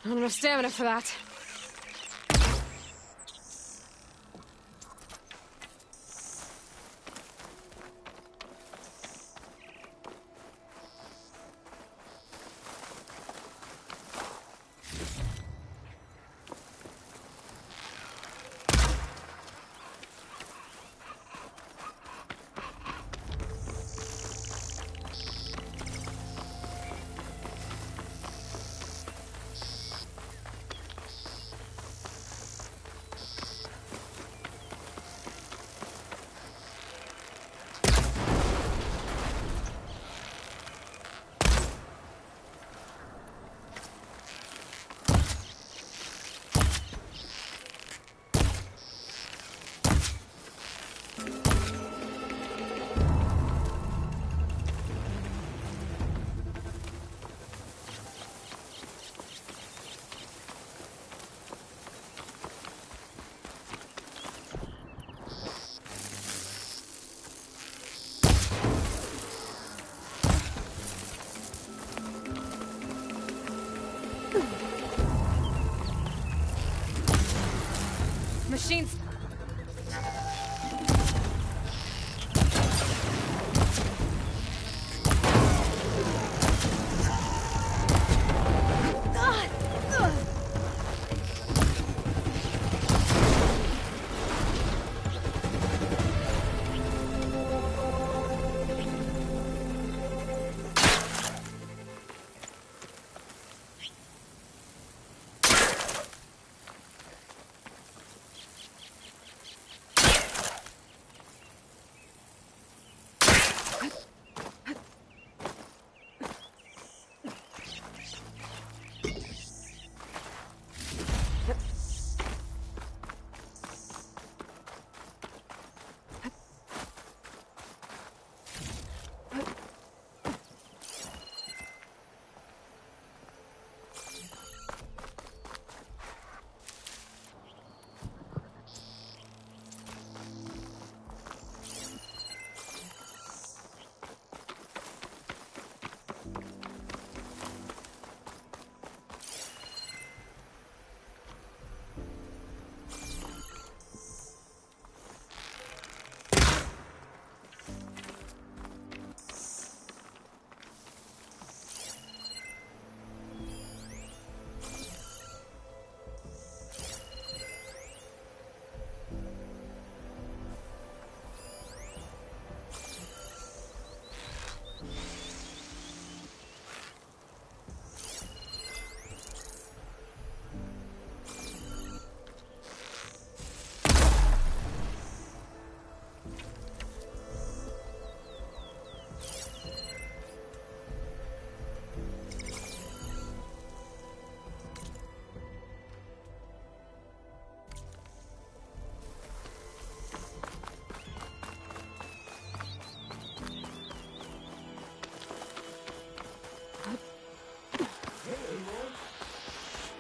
Not enough stamina for that. Machines.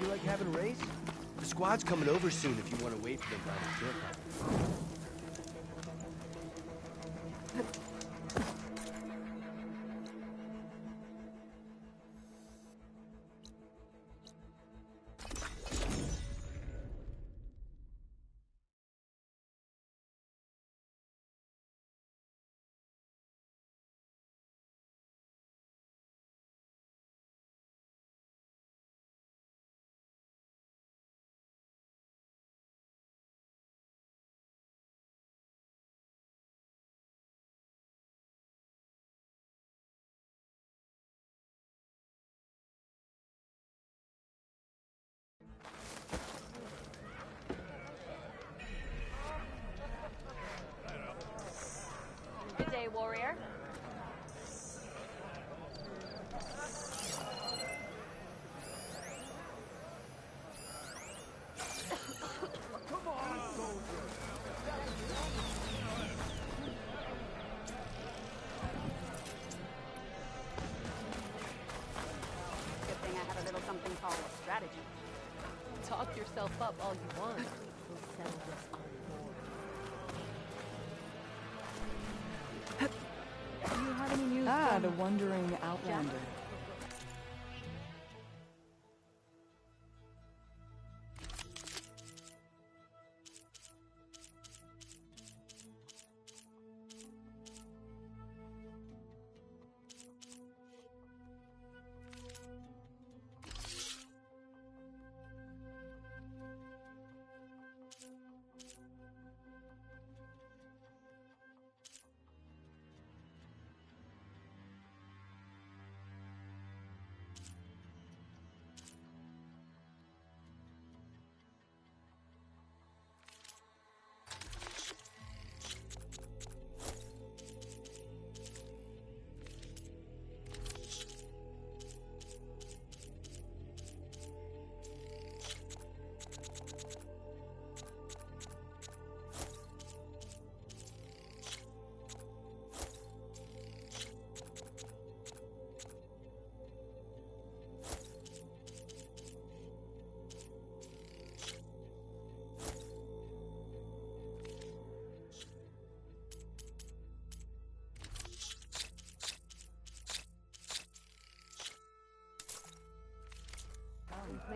You like having a race? The squad's coming over soon if you want to wait for them by the campfire. Good day, warrior. Come on, soldier! Good thing I have a little something called a strategy. Talk yourself up all you want. We'll settle this on board. Do you have any news from... the wandering outlander.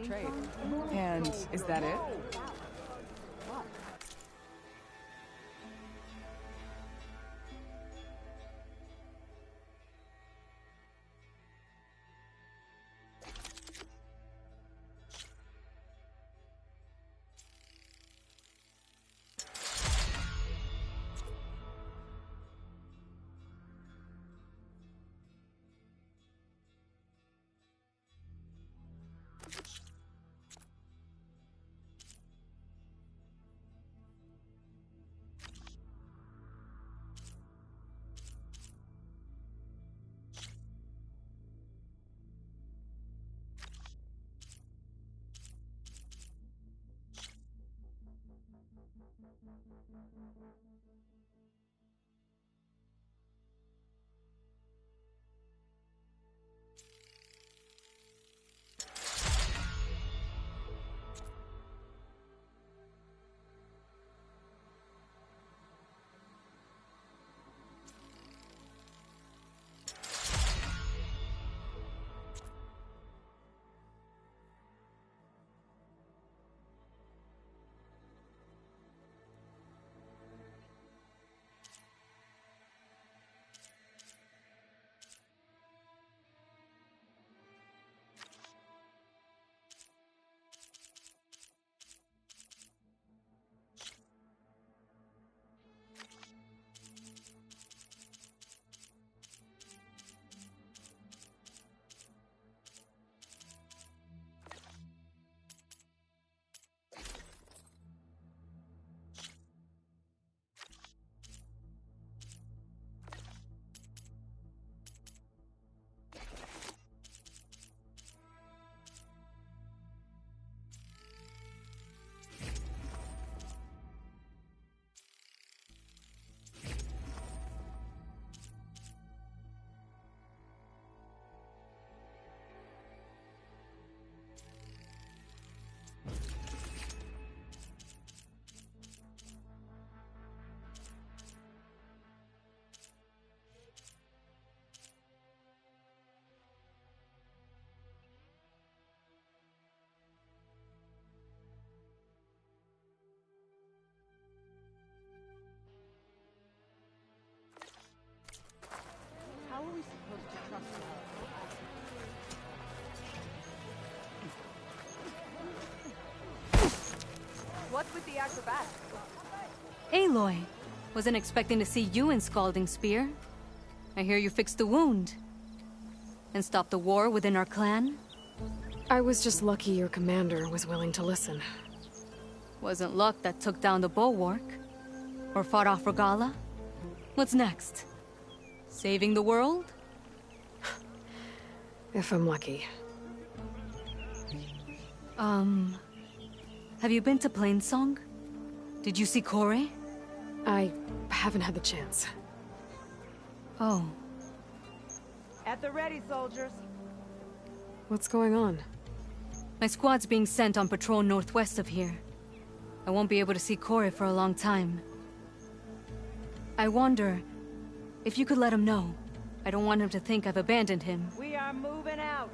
trade. And is that it? How are we supposed to trust her? What's with the acrobatics? Aloy, wasn't expecting to see you in Scalding Spear. I hear you fixed the wound. And stopped the war within our clan? I was just lucky your commander was willing to listen. Wasn't luck that took down the bulwark? Or fought off Regala? What's next? Saving the world? If I'm lucky. Have you been to Plainsong? Did you see Corey? I haven't had the chance. Oh. At the ready, soldiers. What's going on? My squad's being sent on patrol northwest of here. I won't be able to see Corey for a long time. I wonder if you could let him know. I don't want him to think I've abandoned him. We are moving out.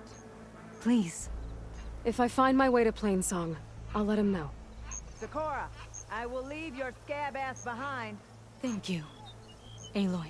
Please. If I find my way to Plainsong, I'll let him know. Sakura, I will leave your scab ass behind. Thank you, Aloy.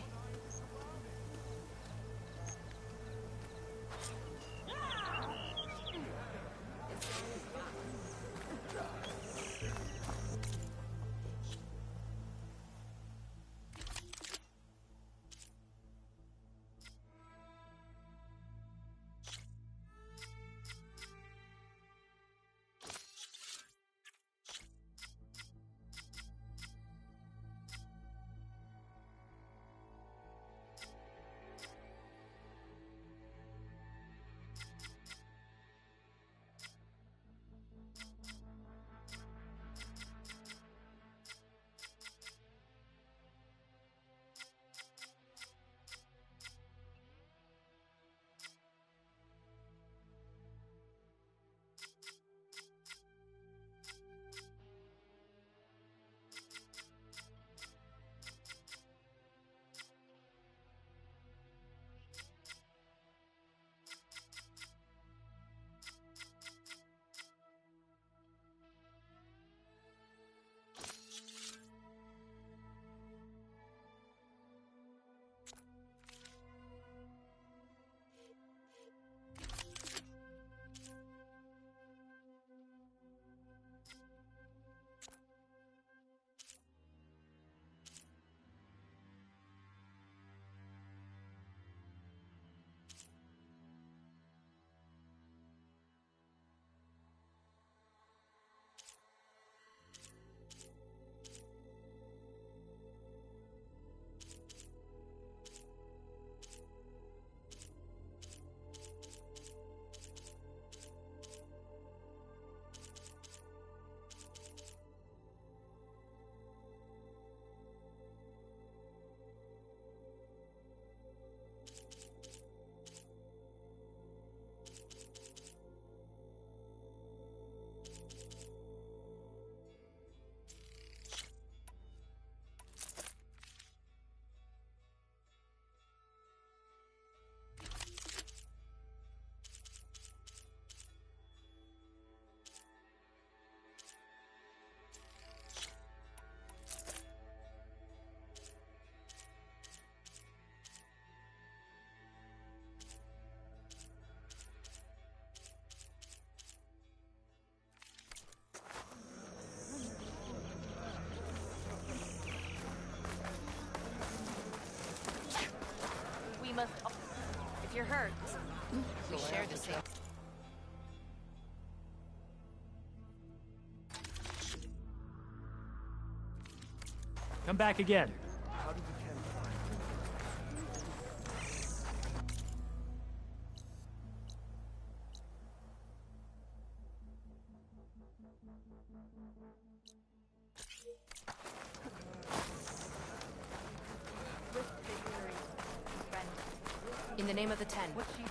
you're hurt. We share the same. Come back again. In the name of the Ten. What's she do?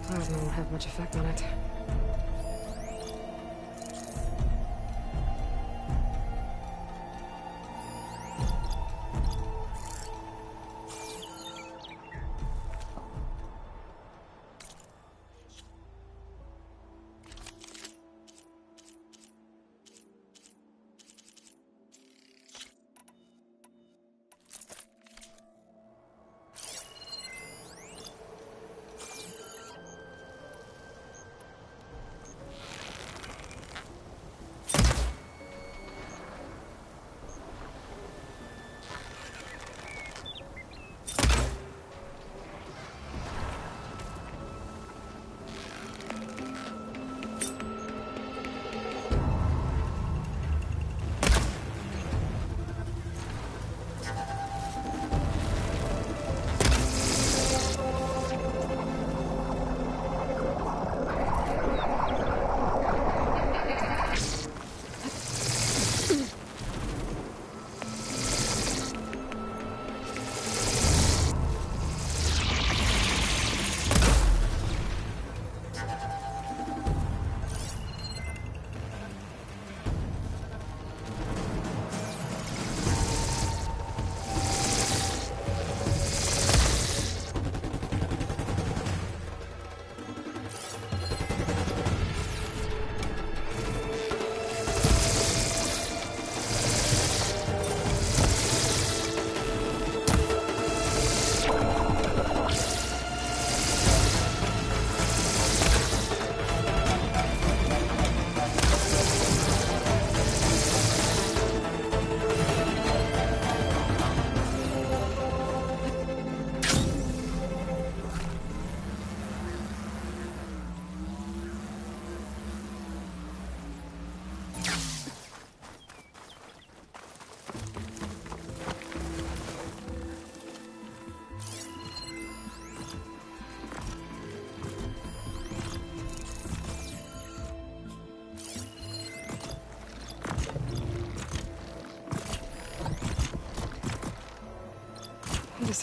Plasma won't have much effect on it.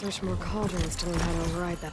search more cauldrons to learn how to override that.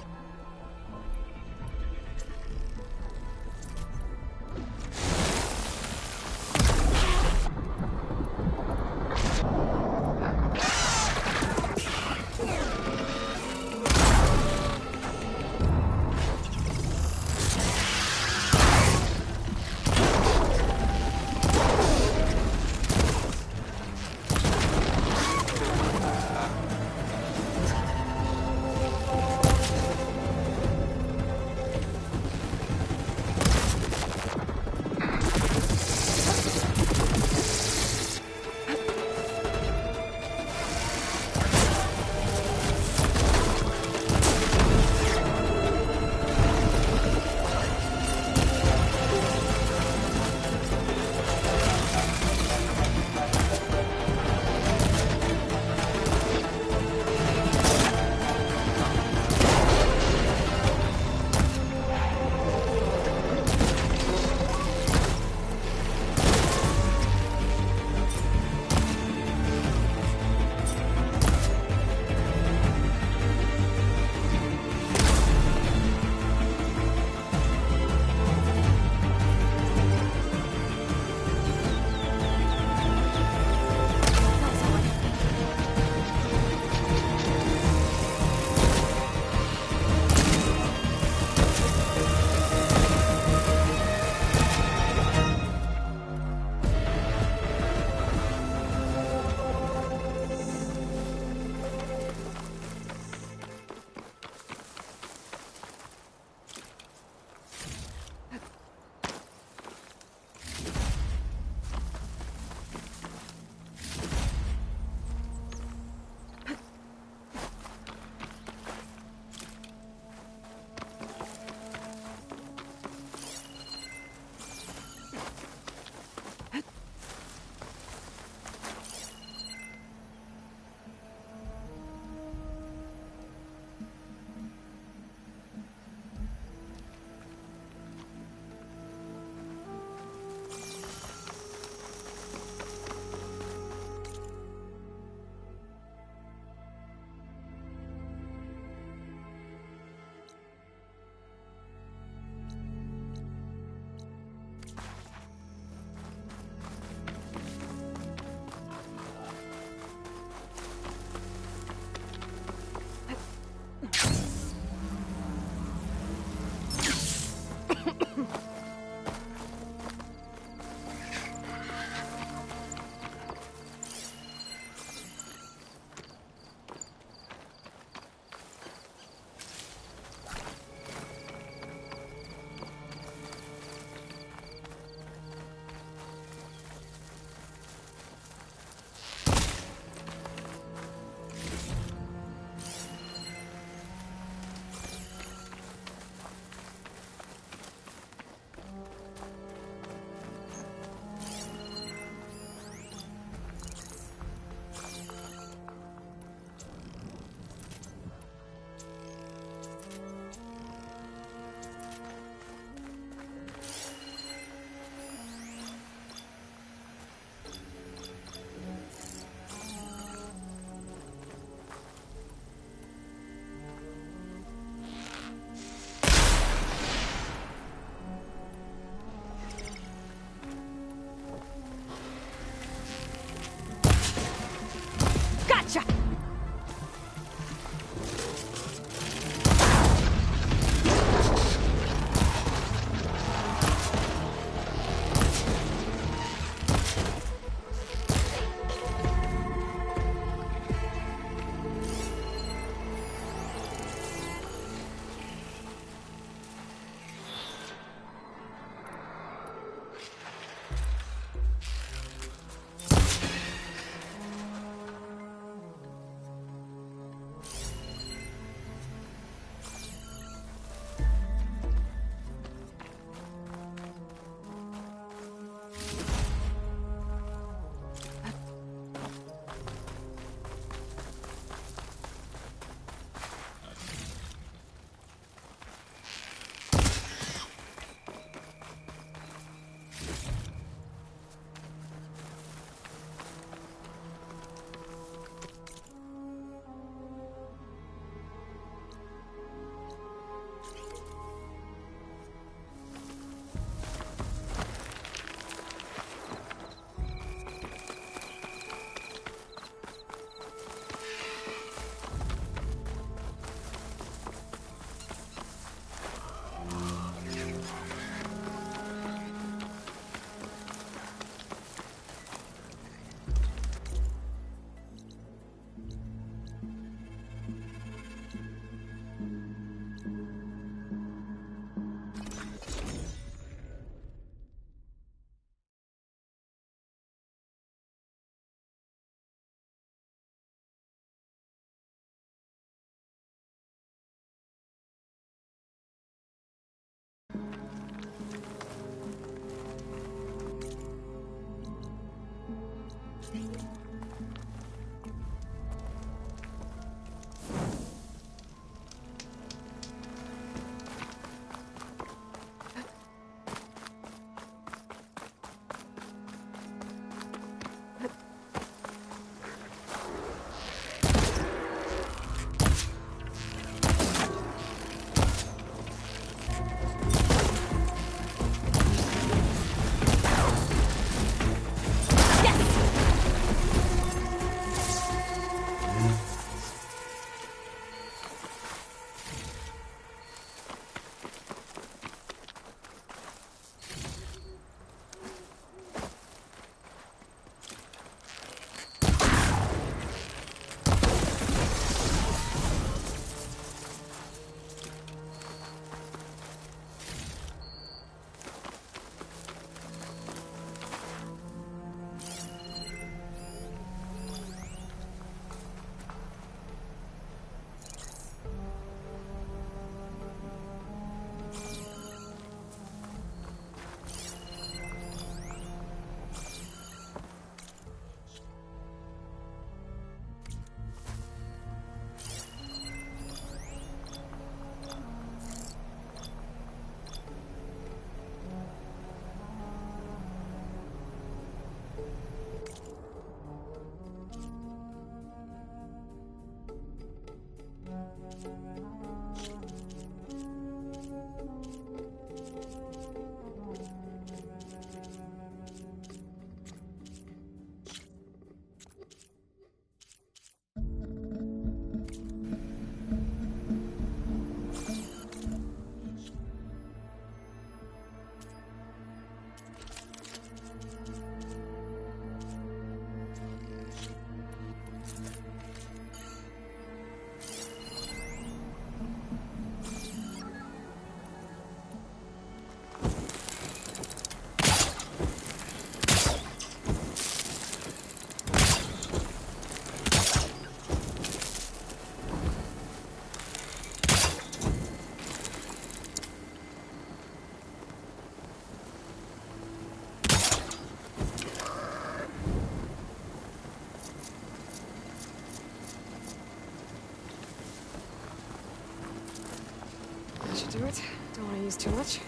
should do it. Don't want to use too much.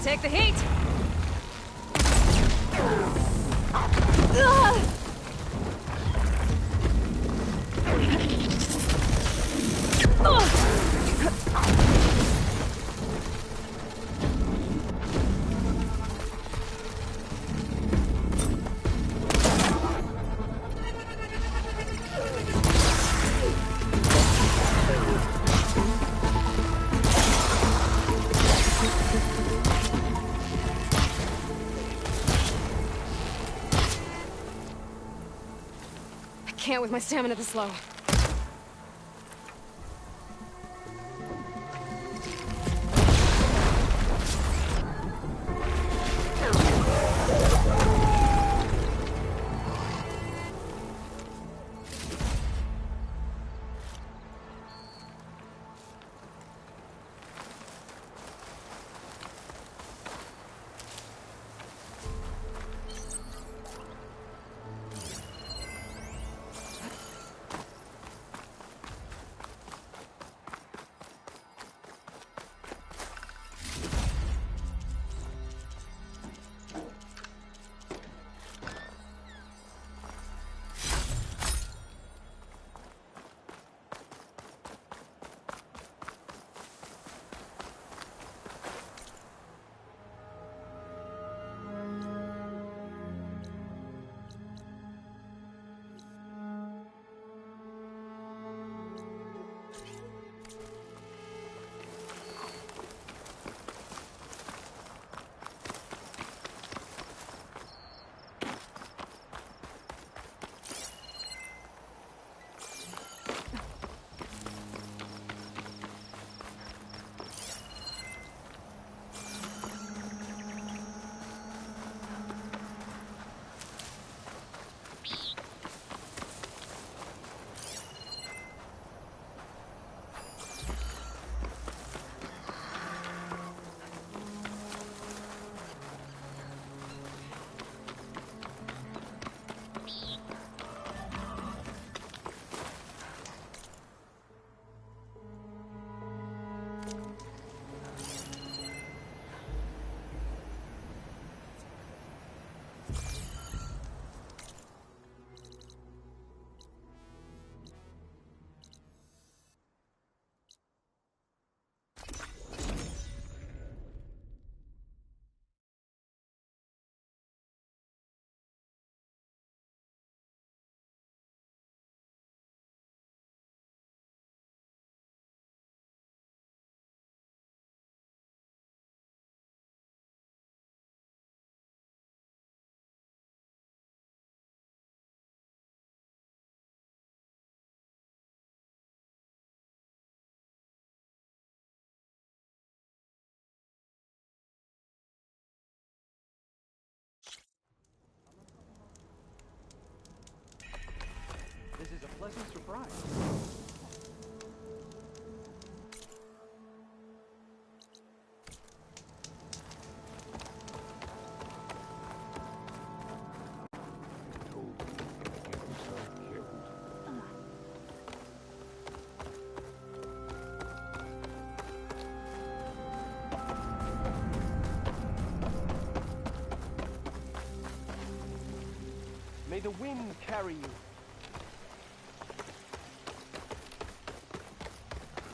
Take the heat! Can't with my stamina this low. This is a pleasant surprise. the wind carry you.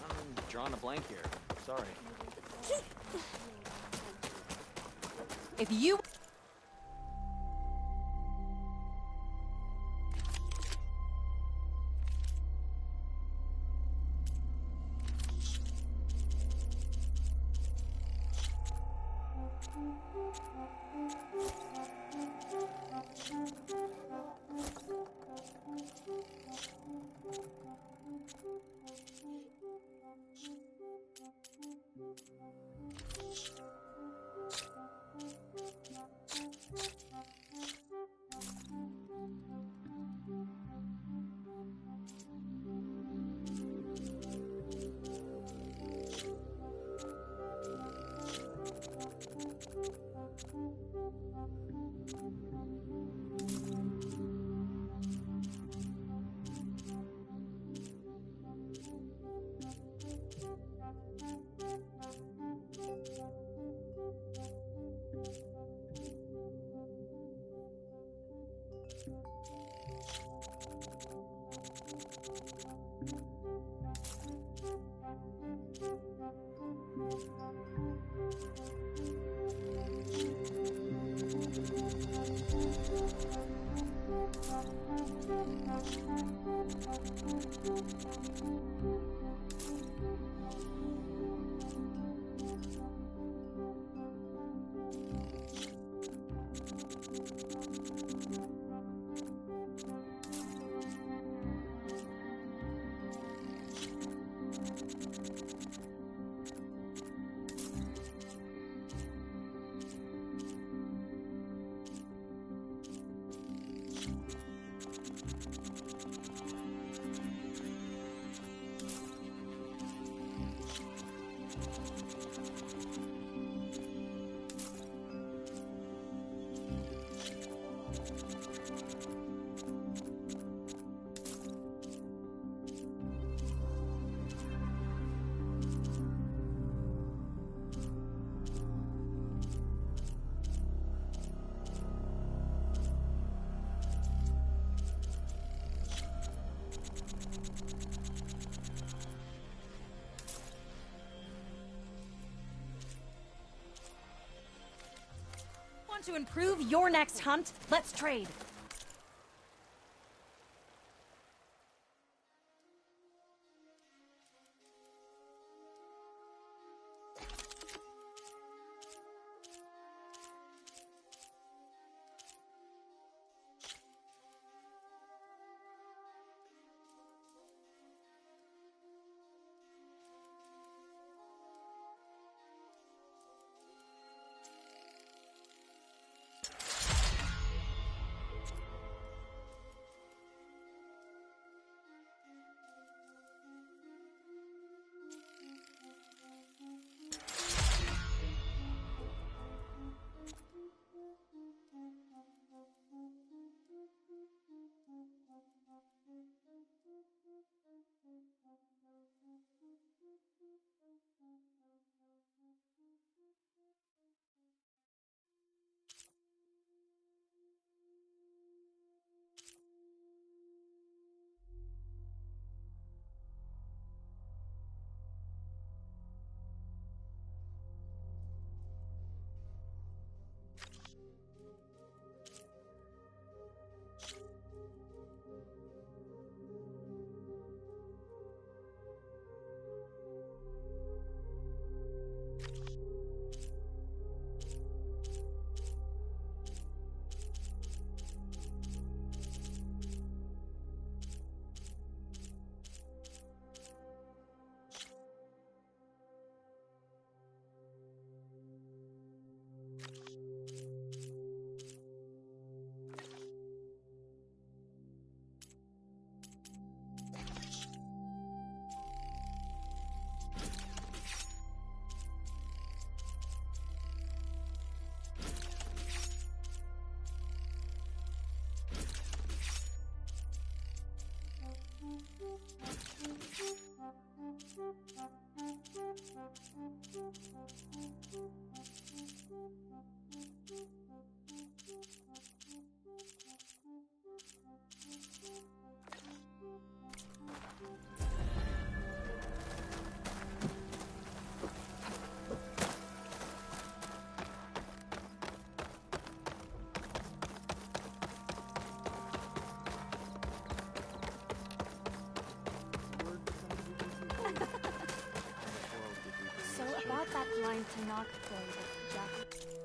I'm drawing a blank here. Sorry. If you... Want to improve your next hunt? Let's trade. about that blind Tanakh boy that Jack...